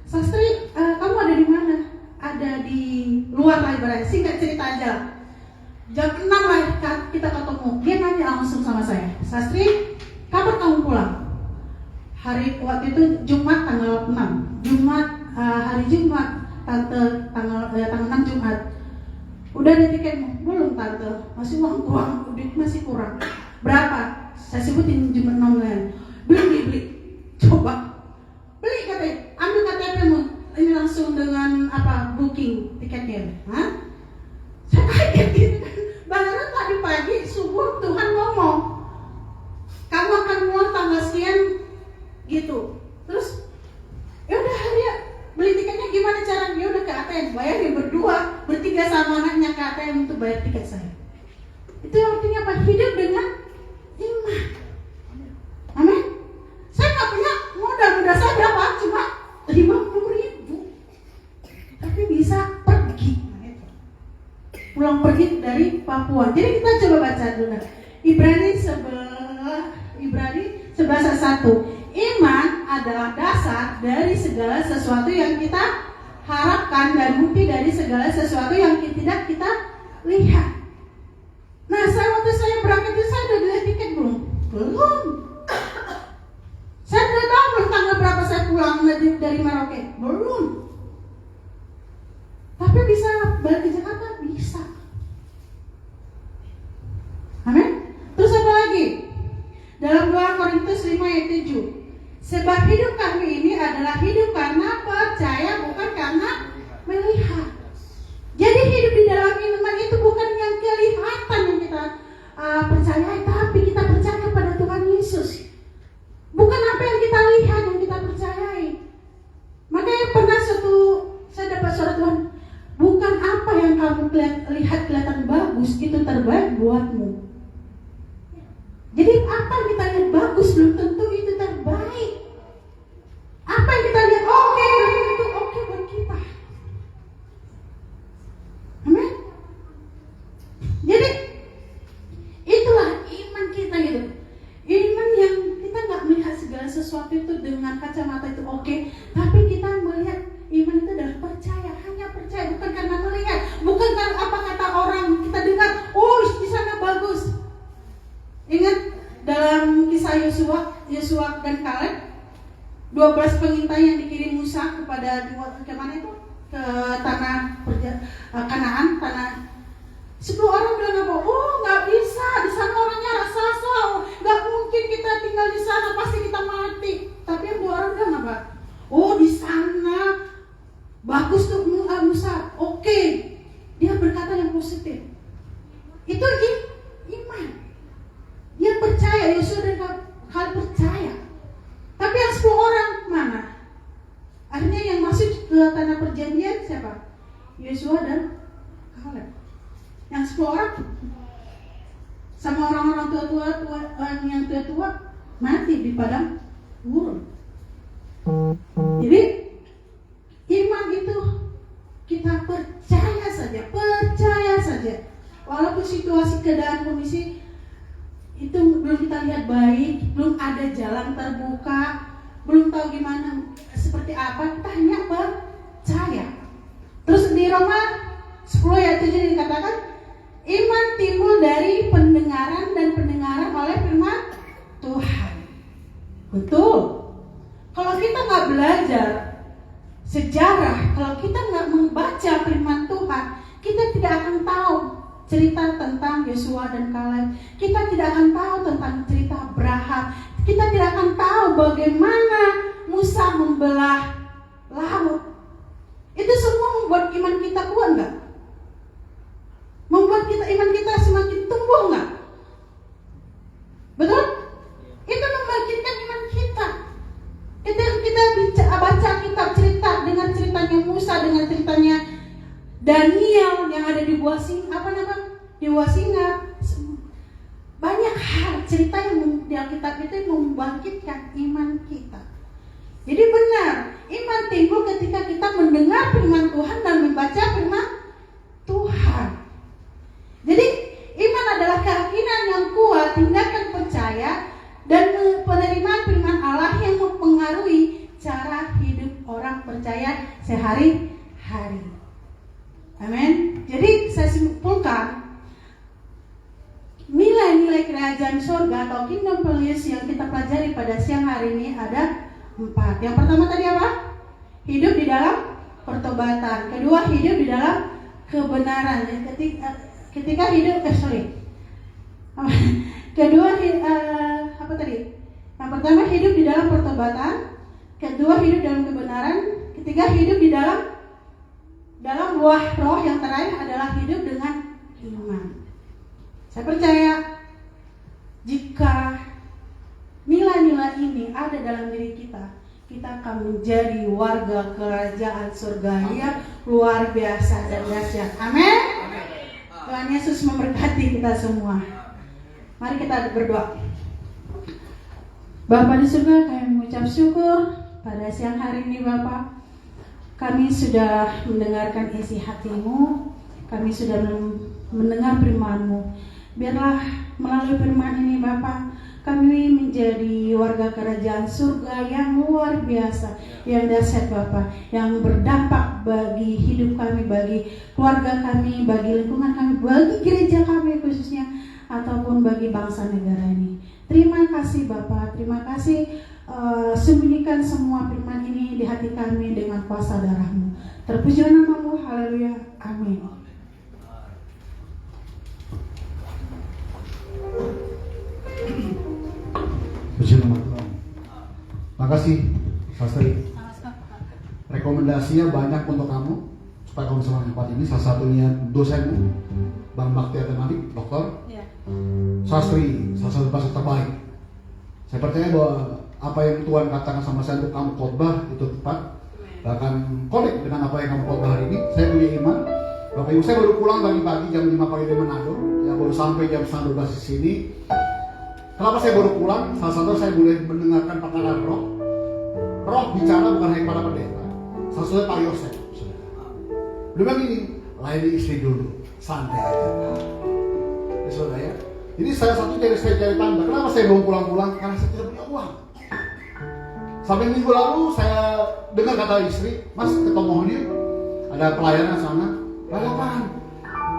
S2: Sastri, kamu ada di mana? Ada di luar lah ibaratnya, singkat cerita aja. Jam 6 lah kita ketemu. Dia nanya langsung sama saya, Sastri, kapan kamu pulang? Hari waktu itu Jumat tanggal 6, hari Jumat, tante tanggal 6 Jumat. Udah ada tiketmu? Belum tante, masih uang duit masih kurang. Berapa? Saya sebutin jumlah nominal. Beli. Coba beli katanya, ambil KTP-mu. Ini langsung dengan booking tiketnya. Hah? Saya kaget gitu kan. Baru tadi pagi subuh Tuhan ngomong, kamu akan pulang tanggal sekian gitu. Terus ya udah dia beli tiketnya gimana caranya? Ya udah ke ATM, bayarin berdua, bertiga sama anaknya ke ATM untuk bayar tiket saya. Itu artinya apa? Hidup dengan iman. Amin. Saya nggak punya modal saya berapa? Cuma 50.000, tapi bisa pergi. Pulang pergi dari Papua. Jadi kita coba baca dulu. Ibrani 11:1. Iman adalah dasar dari segala sesuatu yang kita harapkan dan bukti dari segala sesuatu yang tidak kita lihat. Nah, waktu saya berangkat itu saya udah beli tiket belum? Belum. Saya udah tahu belum tanggal berapa saya pulang dari Merauke? Belum. Tapi bisa balik ke Jakarta? Bisa. Amin. Terus apa lagi? Dalam 2 Korintus 5:7. Sebab hidup kami ini adalah hidup karena percaya, bukan karena melihat. Jadi hidup di dalam iman itu bukan yang kelihatan yang kita percayai, tapi kita percaya pada Tuhan Yesus. Bukan apa yang kita lihat yang kita percayai. Makanya pernah saya dapat surat Tuhan, bukan apa yang kamu lihat kelihatan bagus itu terbaik buatmu. Jadi apa yang kita lihat bagus belum tentu itu terbaik. Apa yang kita lihat oke, itu oke buat kita. Amin. Jadi itulah iman kita gitu. Iman yang kita nggak melihat segala sesuatu itu dengan kacamata itu oke, tapi kita melihat iman itu adalah percaya, hanya percaya, bukan karena melihat, bukan karena apa kata orang kita dengar, oh di sana bagus. Ingat dalam kisah Yosua dan Kaleb, 12 pengintai yang dikirim Musa kepada kemana itu? Ke tanah Kanaan, tanah 10 orang bilang apa? Oh nggak bisa, di sana orangnya raksasa, nggak mungkin kita tinggal di sana, pasti kita mati. Tapi yang 2 orang bilang apa? Oh di sana bagus tuh Musa, oke. Dia berkata yang positif. Itu iman. Dia percaya, Yosua dan Kaleb percaya. Tapi yang 10 orang mana? Akhirnya yang masuk ke tanah perjanjian siapa? Yosua dan Kaleb. Yang 10 orang sama orang-orang yang tua-tua mati di padang gurun. Jadi iman itu kita percaya saja. Walaupun situasi keadaan kondisi itu belum kita lihat baik, belum ada jalan terbuka, belum tahu gimana seperti apa, kita hanya percaya. Terus di Roma 10:7 dikatakan iman timbul dari pendengaran dan pendengaran oleh firman Tuhan. Betul. Kalau kita nggak belajar sejarah, kalau kita nggak membaca firman Tuhan, kita tidak akan tahu cerita tentang Yosua dan Kaleb. Kita tidak akan tahu tentang cerita Abraham. Kita tidak akan tahu bagaimana Musa membelah laut. Itu semua membuat iman kita kuat nggak? Membuat iman kita semakin tumbuh nggak? Betul? Itu membangkitkan iman kita. Itu yang kita baca kitab cerita, dengan ceritanya Musa, dengan ceritanya Daniel yang ada di buah singa, di buah singa. Banyak hal cerita yang di Alkitab itu membangkitkan iman kita. Jadi benar, iman timbul ketika kita mendengar firman Tuhan dan membaca firman Tuhan. Jadi percaya dan penerimaan firman Allah yang mempengaruhi cara hidup orang percaya sehari-hari. Amin. Jadi saya simpulkan, nilai-nilai kerajaan surga atau kingdom values yang kita pelajari pada siang hari ini ada 4. Yang pertama tadi apa? Hidup di dalam pertobatan. Kedua, hidup di dalam kebenaran. Ketika hidup, kedua, apa tadi? Yang pertama hidup di dalam pertobatan. Kedua, hidup dalam kebenaran. Ketiga, hidup di dalam buah roh. Yang terakhir adalah hidup dengan iman. Saya percaya jika nilai-nilai ini ada dalam diri kita, kita akan menjadi warga kerajaan surga yang luar biasa dan dahsyat. Amin. Tuhan Yesus memberkati kita semua. Mari kita berdoa. Bapa di surga, kami mengucap syukur pada siang hari ini Bapa. Kami sudah mendengarkan isi hati-Mu, kami sudah mendengar firman-Mu. Biarlah melalui firman ini Bapa, kami menjadi warga kerajaan surga yang luar biasa, yang dahsyat Bapa, yang berdampak bagi hidup kami, bagi keluarga kami, bagi lingkungan kami, bagi gereja kami khususnya, ataupun bagi bangsa negara ini. Terima kasih Bapa, terima kasih. Sembunyikan semua firman ini di hati kami dengan kuasa darah-Mu. Terpujilah nama-Mu, haleluya, amin.
S3: Puji nama Tuhan. Makasih Sastri. Rekomendasinya banyak untuk kamu supaya kamu bisa menghadapi ini. Salah satunya dosenmu Bang Bakti Atemanik, dokter. Sastri, salah satu pastor terbaik. Saya percaya bahwa apa yang Tuhan katakan sama saya untuk kamu khotbah itu tepat. Bahkan connect dengan apa yang kamu khotbah hari ini. Saya punya iman. Bapak Ibu, saya baru pulang pagi-pagi jam 5 pagi dari Manado. Ya baru sampai jam 12 di sini. Kenapa saya baru pulang? Salah satu saya boleh mendengarkan perkataan roh. Roh bicara bukan hanya kepada pendeta. Salah satunya Pak Yosef. Dia bilang ini, layani istri dulu, santai aja. Ya, saudara ya. Ini salah satu dari saya cari tanda. Kenapa saya belum pulang-pulang? Karena saya tidak punya uang. Sampai minggu lalu saya dengar kata istri, Mas ketemu dia, ada pelayanan sana. Lapangan.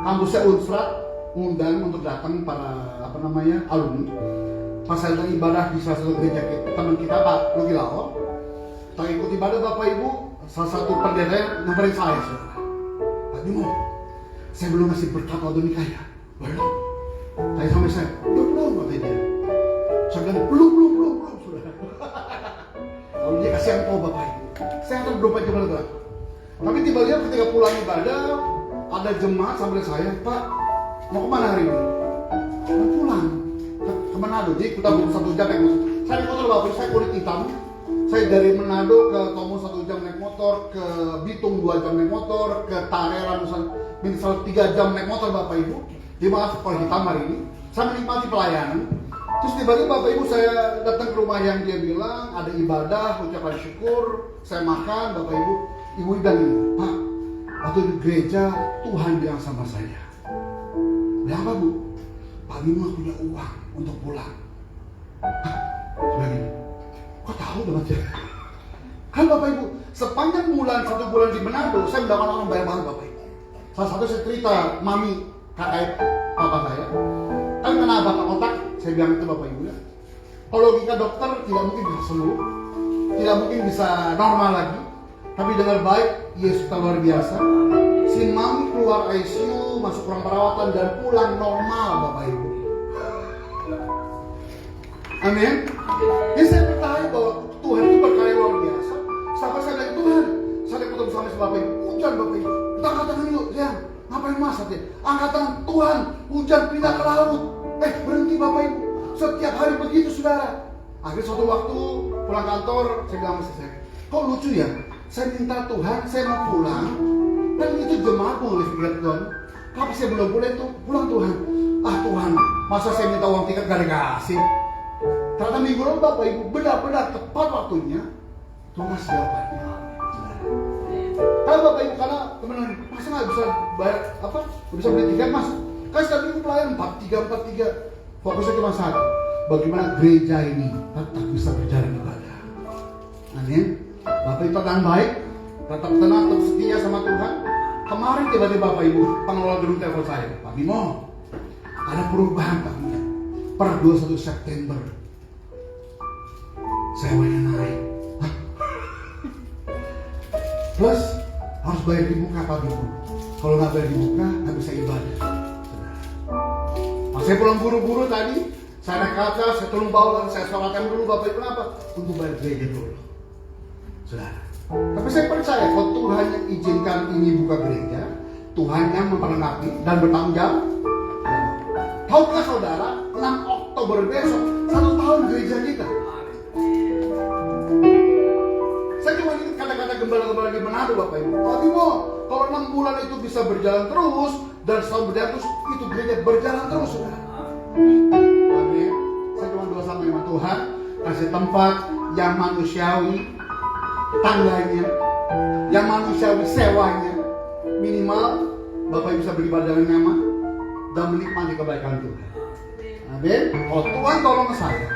S3: Kampusnya Unfrat ngundang untuk datang para alumni. Pas saya datang ibadah di salah satu gereja teman kita Pak Luki Lao, kita ikut ibadah Bapak Ibu, salah satu pendeta yang nyamperin saya, saudara. Pak Bimo, saya belum ngasih berkat waktu nikah ya? Belum. Tanya sampai saya, belum katanya dia. Saya bilang belum saudara. Kalau dia kasih angpau Bapak Ibu, saya akan berdoa coba. Tapi tiba-tiba ketika pulang ibadah, ada jemaat sampai saya, Pak, mau kemana hari ini? Mau pulang ke Manado, jadi kita butuh 1 jam naik motor. Saya naik motor Bapak, saya kulit hitam. Saya dari Manado ke Tomo 1 jam naik motor, ke Bitung 2 jam naik motor, ke Tarera misal 3 jam naik motor Bapak Ibu. Di maaf kulit hitam hari ini. Saya menikmati pelayanan. Terus tiba-tiba Bapak Ibu saya datang ke rumah yang dia bilang ada ibadah, ucapan syukur, saya makan. Bapak Ibu, Ibu bilang ini, Pak, waktu di gereja Tuhan bilang sama saya, ya apa Bu? Pak Bimo punya uang untuk pulang. Hah? Sudah gini, kok tahu teman-teman? Kan Bapak Ibu, sepanjang satu bulan di Manado, saya mendapat orang banyak banget Bapak Ibu. Salah satu saya cerita, Mami, kakak papa saya, kan kena bapak otak, saya bilang itu Bapak Ibu ya. Kalau logika dokter tidak mungkin bisa sembuh, tidak mungkin bisa normal lagi. Tapi dengan baik, Yesus luar biasa. Si Mami keluar ICU, masuk ruang perawatan dan pulang normal Bapak Ibu. Amin. Jadi saya percaya bahwa Tuhan itu berkarya luar biasa. Sampai saya bilang Tuhan, saya ketemu sama Bapak Ibu, hujan Bapak Ibu. Kita angkat tangan yuk, ya. Ngapain mas? Angkat tangan, Tuhan, hujan pindah ke laut. Berhenti Bapak Ibu. Setiap hari begitu saudara. Akhirnya suatu waktu pulang kantor, saya bilang sama saya, kok lucu ya? Saya minta Tuhan, saya mau pulang. Dan itu jemaat boleh pikir Tuhan. Tapi saya belum boleh tuh pulang Tuhan. Ah Tuhan, masa saya minta uang tiket gak dikasih? Ternyata minggu lalu Bapak Ibu benar-benar tepat waktunya Tuhan masih jawabannya. Kalau Bapak Ibu karena teman-teman masa nggak bisa bayar bisa beli tiket mas? Kan setiap minggu pelayan 43 fokusnya cuma satu. bagaimana gereja ini tetap bisa berjalan ibadah. Amin. Bapak Ibu yang baik, tetap tenang, tetap setia sama Tuhan. Kemarin tiba-tiba Bapak Ibu pengelola gedung telepon saya, Pak Bimo, ada perubahan Pak. Per 21 September sewanya naik. Hah? Plus harus bayar di muka Pak Bimo. Kalau nggak bayar di muka nggak bisa ibadah. Pas saya pulang buru-buru tadi, saya naik ke atas, saya tolong bawa, saya sholatkan dulu Bapak Ibu. Kenapa? Untuk bayar gereja dulu. Saudara. Tapi saya percaya kalau Tuhan yang izinkan ini buka gereja, Tuhan yang memperlengkapi dan bertanggung jawab. Tahukah saudara, 6 Oktober besok 1 tahun gereja kita. Saya cuma ingat kata-kata gembala-gembala di Manado Bapak Ibu. Pak Bimo, kalau 6 bulan itu bisa berjalan terus dan setahun berjalan terus, itu gereja berjalan terus saudara. Amin. Saya cuma doa sama sama Tuhan, kasih tempat yang manusiawi, tangganya, yang manusiawi sewanya, minimal Bapak Ibu bisa beribadah dengan nyaman dan menikmati kebaikan Tuhan. Amin. Oh Tuhan tolong saya,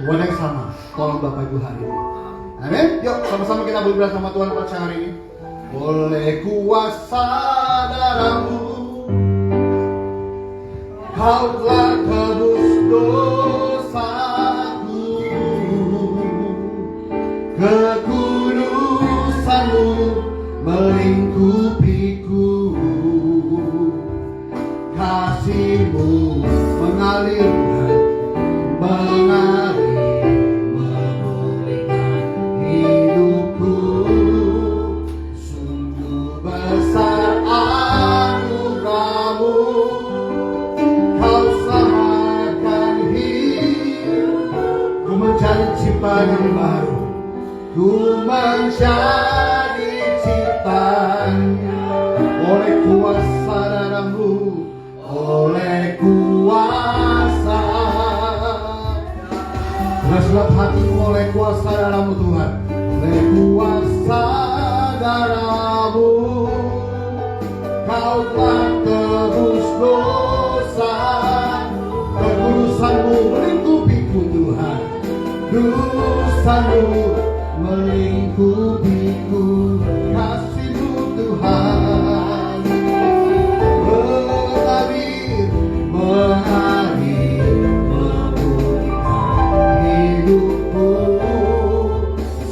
S3: Tuhan yang sama tolong Bapak Ibu hari ini. Amin. Yuk sama-sama kita beribadah sama Tuhan pada hari ini. Oleh kuasa darah-Mu, Kau telah tebus dosaku. Kekudusan-Mu melingkupiku. Kasih-Mu mengalirkan, memulihkan hidupku. Sungguh besar anugerah-Mu, Kau selamatkan hidup. Ku mencari ciptaan yang baru, ku menjadi ciptaannya. Oleh kuasa darah-Mu, oleh kuasa, bersabap hatimu oleh kuasa darah-Mu Tuhan. Oleh kuasa darah-Mu, Kau telah tebus dosa. Kekudusan-Mu melingkupiku Tuhan. Dosa-Mu melingkupiku. Kasih-Mu Tuhan mengalir, memulihkan hidupku.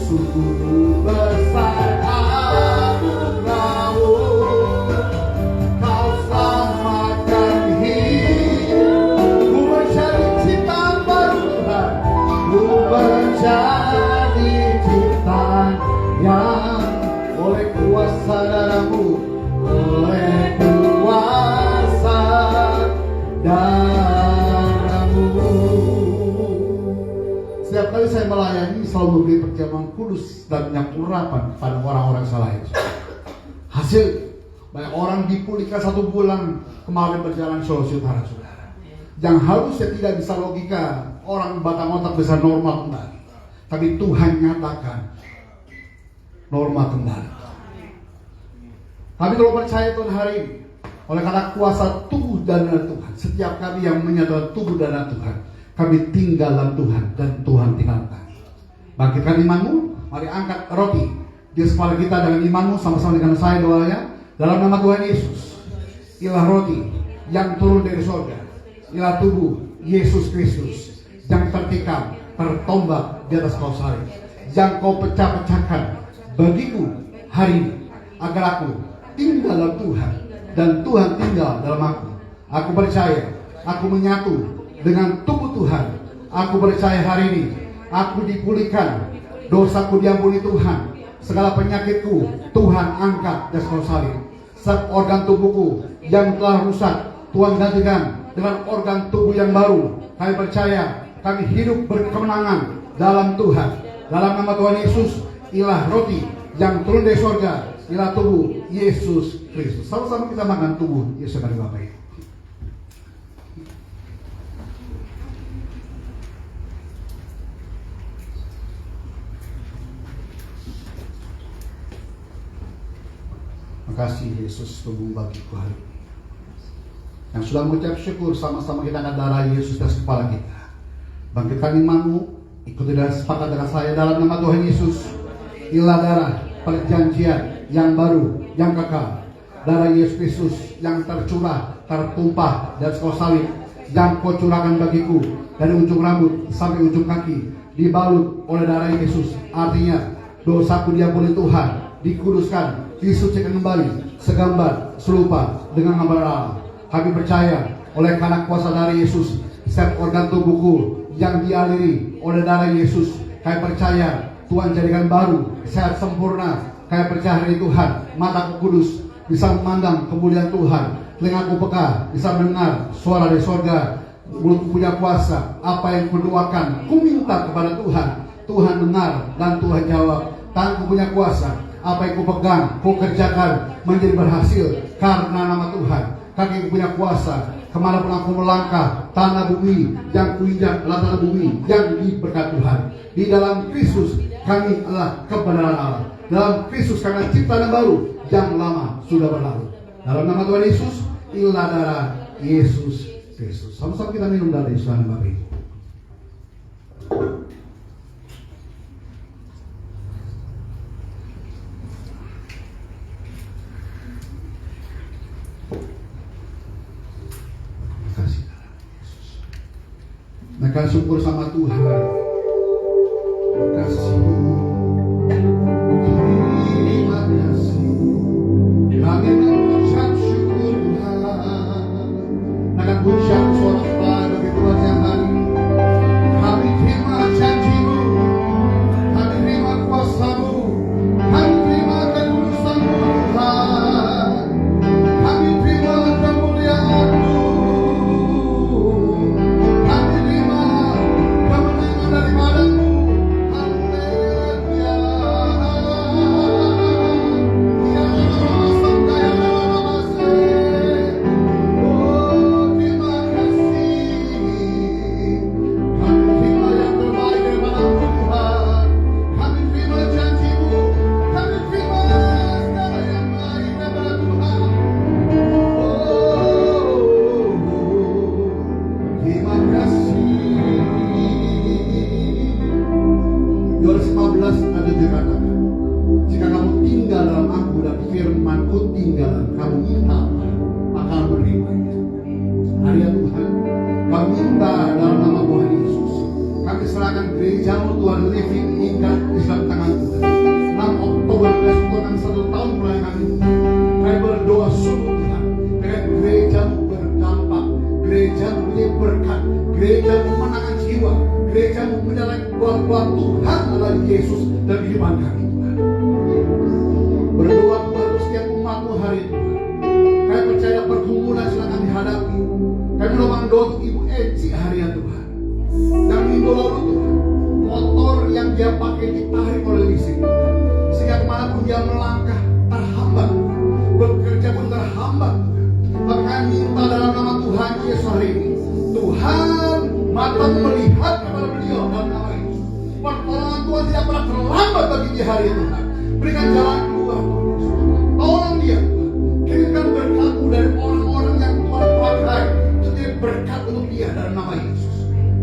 S3: Sungguh besar anugerah-Mu, Kau selamatkan hidup. Ku mencari ciptaan baru Tuhan, ku mencari ciptaan yang oleh kuasa darah-Mu, oleh kuasa darah-Mu. Setiap kali saya melayani selalu memberi perjamuan kudus dan yang urapan pada orang-orang salah itu. Hasil banyak orang dipulihkan 1 bulan kemarin berjalan Sulawesi Utara saudara. Yang harusnya tidak bisa logika, orang batang otak bisa normal kembali. Tapi Tuhan nyatakan normal kembali. Kami kalau percaya Tuhan hari ini, oleh karena kuasa tubuh dan darah Tuhan, setiap kami yang menyatakan tubuh dan darah Tuhan, kami tinggal dalam Tuhan dan Tuhan tinggal kami. Bangkitkan imanmu, mari angkat roti di kepala kita dengan imanmu, sama-sama dengan saya doanya. Dalam nama Tuhan Yesus, ialah roti yang turun dari surga, ialah tubuh Yesus Kristus yang tertikam, tertombak di atas kayu salib, yang Kau pecah-pecahkan bagiku hari ini, agar aku tinggal dalam Tuhan dan Tuhan tinggal dalam aku. Aku percaya, aku menyatu dengan tubuh Tuhan. Aku percaya hari ini aku dipulihkan, dosaku diampuni Tuhan, segala penyakitku Tuhan angkat dari kayu salib. Setiap organ tubuhku yang telah rusak Tuhan gantikan dengan organ tubuh yang baru. Kami percaya kami hidup berkemenangan dalam Tuhan. Dalam nama Tuhan Yesus, ialah roti yang turun dari surga, ialah tubuh Yesus Kristus. Sama-sama kita makan tubuh Yesus dari Bapak Ibu. Terima kasih Yesus tubuh bagiku hari ini. Yang sudah mengucap syukur, sama-sama kita angkat darah Yesus dari kepala kita. Bangkitkan imanmu, ikuti dan sepakat dengan saya dalam nama Tuhan Yesus. Inilah darah perjanjian yang baru, yang kekal. Darah Yesus Kristus yang tercurah, tertumpah dan sekau salib, yang kau curahkan bagiku dari ujung rambut sampai ujung kaki, dibalut oleh darah Yesus. Artinya dosaku diampuni Tuhan, dikuduskan, disucikan kembali, segambar, serupa dengan gambar Allah. Kami percaya oleh karena kuasa darah Yesus, setiap organ tubuhku yang dialiri oleh darah Yesus, kami percaya Tuhan jadikan baru, sehat sempurna. Kami percaya hari Tuhan, mataku kudus bisa memandang kemuliaan Tuhan, telingaku peka bisa mendengar suara dari sorga, mulutku punya kuasa. Apa yang kudoakan, ku minta kepada Tuhan, Tuhan dengar dan Tuhan jawab. Tanganku punya kuasa, apa yang ku pegang, ku kerjakan menjadi berhasil karena nama Tuhan. Kakiku punya kuasa, kemanapun aku melangkah, tanah bumi yang kuinjak adalah tanah bumi yang diberkati Tuhan. Di dalam Kristus kami adalah kebenaran Allah. Dalam Kristus kami adalah ciptaan yang baru, yang lama sudah berlalu. Dalam nama Tuhan Yesus, inilah darah Yesus Kristus. Sama-sama kita minum darah Yesus dan Bapak Ibu. Kasih darah Yesus. Mereka syukur sama Tuhan. Kasih. Terima kasih. Kami mengucap syukur Tuhan. Akan ucap suara pada Tuhan yang hari. Kami terima janji-Mu. Kami terima kuasa-Mu. Kami terima kekudusan-Mu Tuhan. Kami terima kemuliaan-Mu. Kami terima kemenangan daripada-Mu. Yohanes 15 ada dikatakan, jika kamu tinggal dalam aku dan firman-Ku tinggal dalam kamu, minta apa, maka menerimanya. Hari ya Tuhan, kami minta dalam nama Tuhan Yesus, kami serahkan gereja-Mu Tuhan, living ingat di dalam tangan Tuhan. 6 Oktober besok 1 tahun pelayanan ini, kami berdoa sungguh Tuhan, dengan gereja-Mu berdampak, gereja-Mu menjadi berkat, gereja-Mu memenangkan jiwa, gereja-Mu menjalankan bahwa Tuhan adalah Yesus dan kehidupan kami Tuhan. Berdoa Tuhan untuk setiap umat-Mu hari ini Tuhan. Kami percaya pergumulan silakan dihadapi. Kami memohon doa untuk Ibu Eci hari ini Tuhan. Dan minggu lalu Tuhan, motor yang dia pakai ditarik oleh listrik Tuhan. Sehingga kemanapun dia melangkah terhambat Tuhan. Bekerja pun terhambat Tuhan. Maka kami minta dalam nama Tuhan Yesus hari ini, Tuhan mata melihat kepada beliau dalam nama Yesus. Pertolongan Tuhan tidak pernah terlambat bagi dia hari ini Tuhan. Berikan jalan keluar Tuhan Yesus. Tolong dia Tuhan. Kirimkan berkat-Mu dari orang-orang yang Tuhan pakai menjadi berkat untuk dia dalam nama Yesus.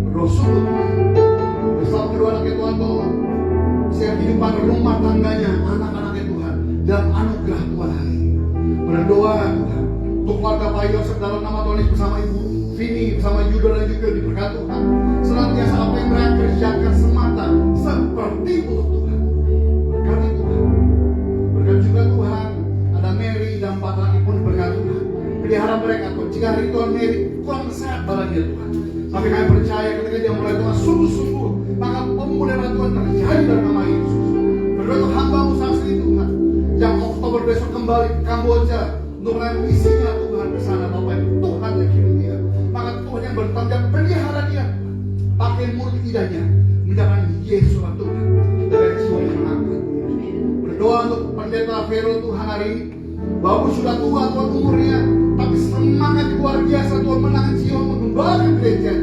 S3: Berdoa sungguh Tuhan. Bersama kedua anaknya Tuhan tolong setiap kehidupan rumah tangganya, anak-anaknya Tuhan, dalam anugerah Tuhan hari ini. Berdoa Tuhan untuk keluarga Pak Yosef dalam nama Tuhan Yesus, bersama Ibu Vini, bersama Yuda dan juga diberkati Tuhan. Senantiasa apa yang mereka kerjakan semata seperti untuk Tuhan. Berkati Tuhan. Berkati juga Tuhan, ada Mary dan 4 lagi pun berkati Tuhan. Pelihara mereka Tuhan. Jika hari Tuhan Mary kurang sehat badannya Tuhan, tapi kami percaya ketika dia mulai Tuhan sungguh-sungguh, maka pemulihan Tuhan terjadi dalam nama Yesus. Berdoa untuk hamba-Mu saksi Tuhan, yang Oktober besok kembali ke Kamboja untuk melakukan misinya Tuhan ke sana. Bapak Tuhan yang kirim dia, maka Tuhan yang bertanggung jawab pelihara dia, pakai mulut lidahnya menjalankan Yesus Tuhan dengan jiwa yang menangkan. Berdoa untuk pendeta Vero Tuhan hari ini, walaupun sudah tua Tuhan umurnya, tapi semangat luar biasa Tuhan menangkan jiwa mengembalikan gereja.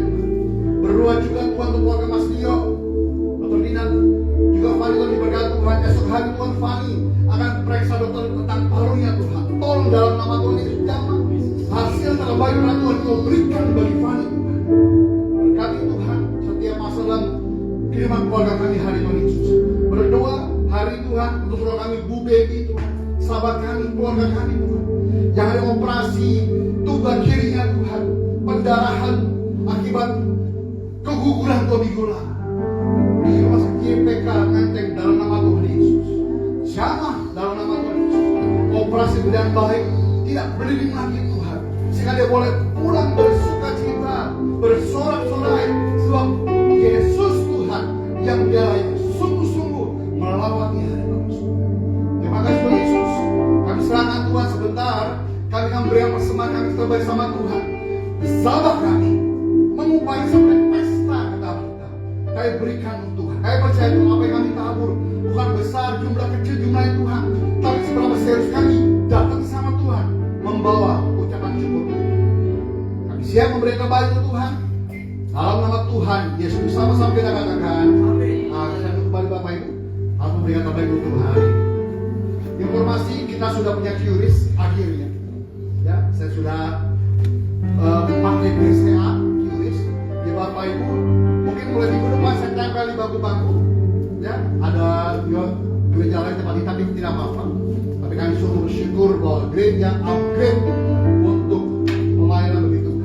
S3: Berdoa juga Tuhan untuk keluarga Mas Tio, Dr. Dinan, juga Fani Tuhan diberkati Tuhan. Esok hari Tuhan Fani akan periksa dokter tentang parunya Tuhan. Tolong dalam nama Tuhan Yesus, jangan hasil terbaik Tuhan Kau berikan bagi Fani Tuhan. Berkati Tuhan setiap kehidupan keluarga kami hari Tuhan Yesus. Berdoa hari Tuhan untuk keluarga kami Bu Baby Tuhan, sahabat kami, keluarga kami Tuhan, yang ada operasi tubuh kirinya Tuhan, pendarahan akibat keguguran Tobigula di rumah sakit JPK Menteng dalam nama Tuhan Yesus. Jamah dalam nama Tuhan Yesus. Operasi berjalan baik, tidak berdiri lagi Tuhan, sehingga dia boleh pulang bersuka cita, bersorak-sorai, sebab Yesus Tuhan yang dia sungguh-sungguh melawati hari manusia. Terima kasih Tuhan Yesus. Kami serahkan Tuhan sebentar. Kami akan berikan persembahan kami terbaik sama Tuhan. Sahabat kami mengupai sampai pesta kata kita. Kami berikan untuk Tuhan. Kami percaya Tuhan apa yang kami tabur bukan besar jumlah kecil jumlahnya Tuhan, tapi seberapa serius kami datang sama Tuhan membawa ucapan syukur. Kami siap memberikan kembali untuk Tuhan. Dalam nama Tuhan Yesus sama-sama kita katakan amin. Kita kembali Bapak Ibu harus memberikan terbaik untuk Tuhan. Informasi kita sudah punya QRIS akhirnya. Ya, saya sudah pakai QRIS-nya QRIS. Di Bapak Ibu mungkin mulai minggu depan saya tempel di bangku-bangku. Ya, ada gereja lain tempat ini tapi tidak apa-apa. Tapi kami sungguh bersyukur bahwa gereja upgrade untuk pelayanan begitu.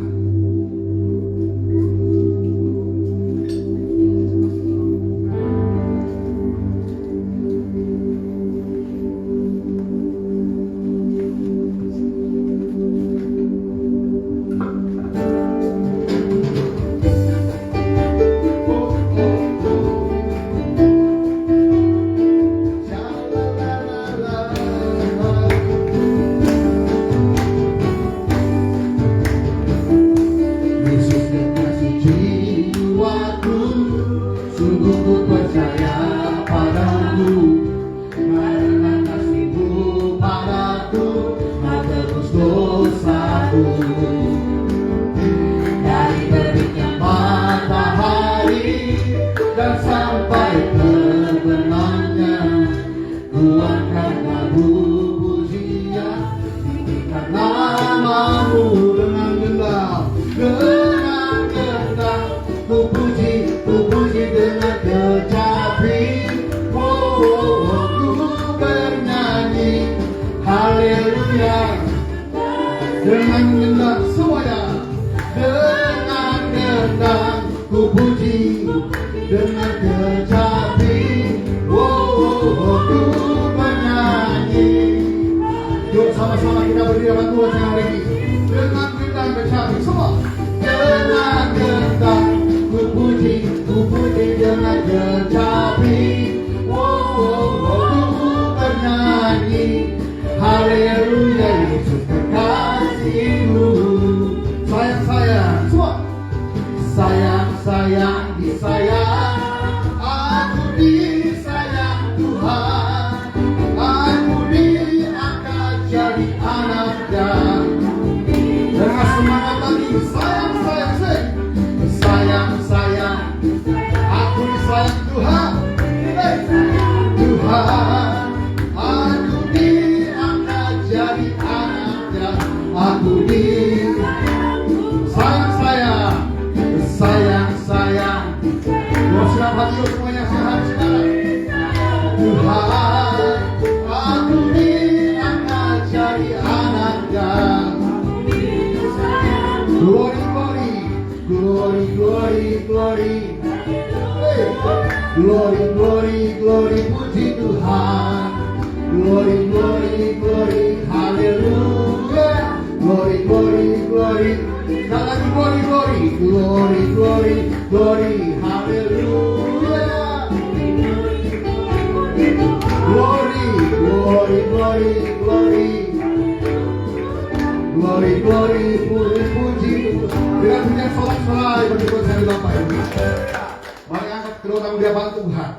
S3: Sama-sama kita berdiri dalam Tuhan yang hari ini dengan gendang kecapi semua. Dengan gendang ku puji dengan kecapi. Ku bernyanyi haleluya Yesus kekasihku. Sayang-sayang semua. Sayang-sayang disayang, aku disayang Tuhan. Aku diangkat jadi anaknya. Dengan semangat lagi, sayang-sayang sing. Sayang-sayang, aku disayang Tuhan. Tuhan, aku diangkat jadi anaknya. Aku sayang-sayang, sayang-sayang. Mau siap hati semuanya sehat sekarang. Tuhan, aku diangkat jadi anaknya. Glory, glory, glory, glory, glory. Hey. Glory, glory, glory, puji Tuhan. Glory, glory, glory, haleluya. Glory, glory, glory. Sekali lagi glory, glory, glory, glory, glory, haleluya. Glory, glory, glory, glory. Glory, glory, puji. Dengan punya sorak-sorai bersyukur dari Bapak Ibu. Mari angkat kedua tangan di hadapan Tuhan.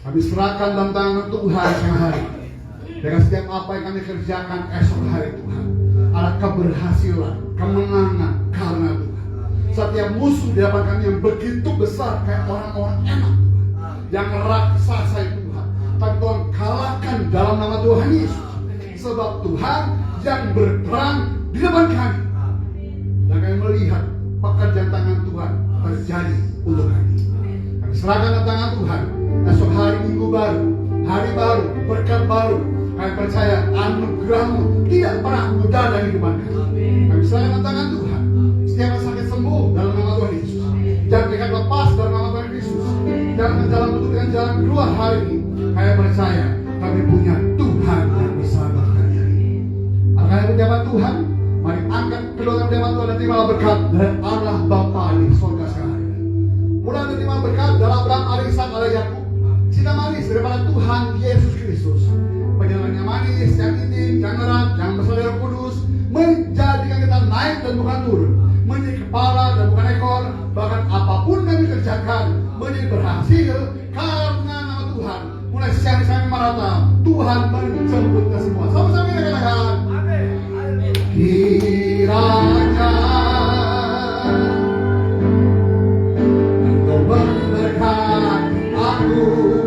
S3: Kami serahkan dalam tangan Tuhan siang hari. Dengan setiap apa yang kami kerjakan esok hari Tuhan, ada keberhasilan, kemenangan karena Tuhan. Setiap musuh di hadapan kami yang begitu besar kayak orang-orang enak Tuhan, yang raksasa itu Tuhan, tapi Tuhan kalahkan dalam nama Tuhan Yesus. Sebab Tuhan yang berperang di depan kami. Dan kami melihat pekerjaan tangan Tuhan terjadi untuk kami. Kami serahkan tangan Tuhan. Esok hari minggu baru, hari baru, berkat baru. Kami percaya anugerah-Mu tidak pernah mudah dari kehidupan kami. Kami serahkan tangan Tuhan. Setiap yang sakit sembuh dalam nama Tuhan Yesus. Jangan berikan lepas dalam nama Tuhan Yesus. Jangan jalan untuk dengan jalan keluar hari ini. Kami percaya kami punya Tuhan yang bisa berkarya. Akan pejabat Tuhan, mari angkat kedua pejabat Tuhan dan terimalah berkat dari Allah Bapa di surga sekarang. Mulai menerima berkat dalam Abraham, Ishak, Yakub. Cinta manis daripada Tuhan Yesus Kristus. Perjalanan yang manis, yang intim, yang erat, yang bersama Roh Kudus, menjadikan kita naik dan bukan turun, menjadi kepala dan bukan ekor. Bahkan apapun yang dikerjakan menjadi berhasil karena nama Tuhan. Mulai siang sampai merata, Tuhan menjemput kita semua. Sama-sama kita katakan, kiranya Engkau memberkati aku.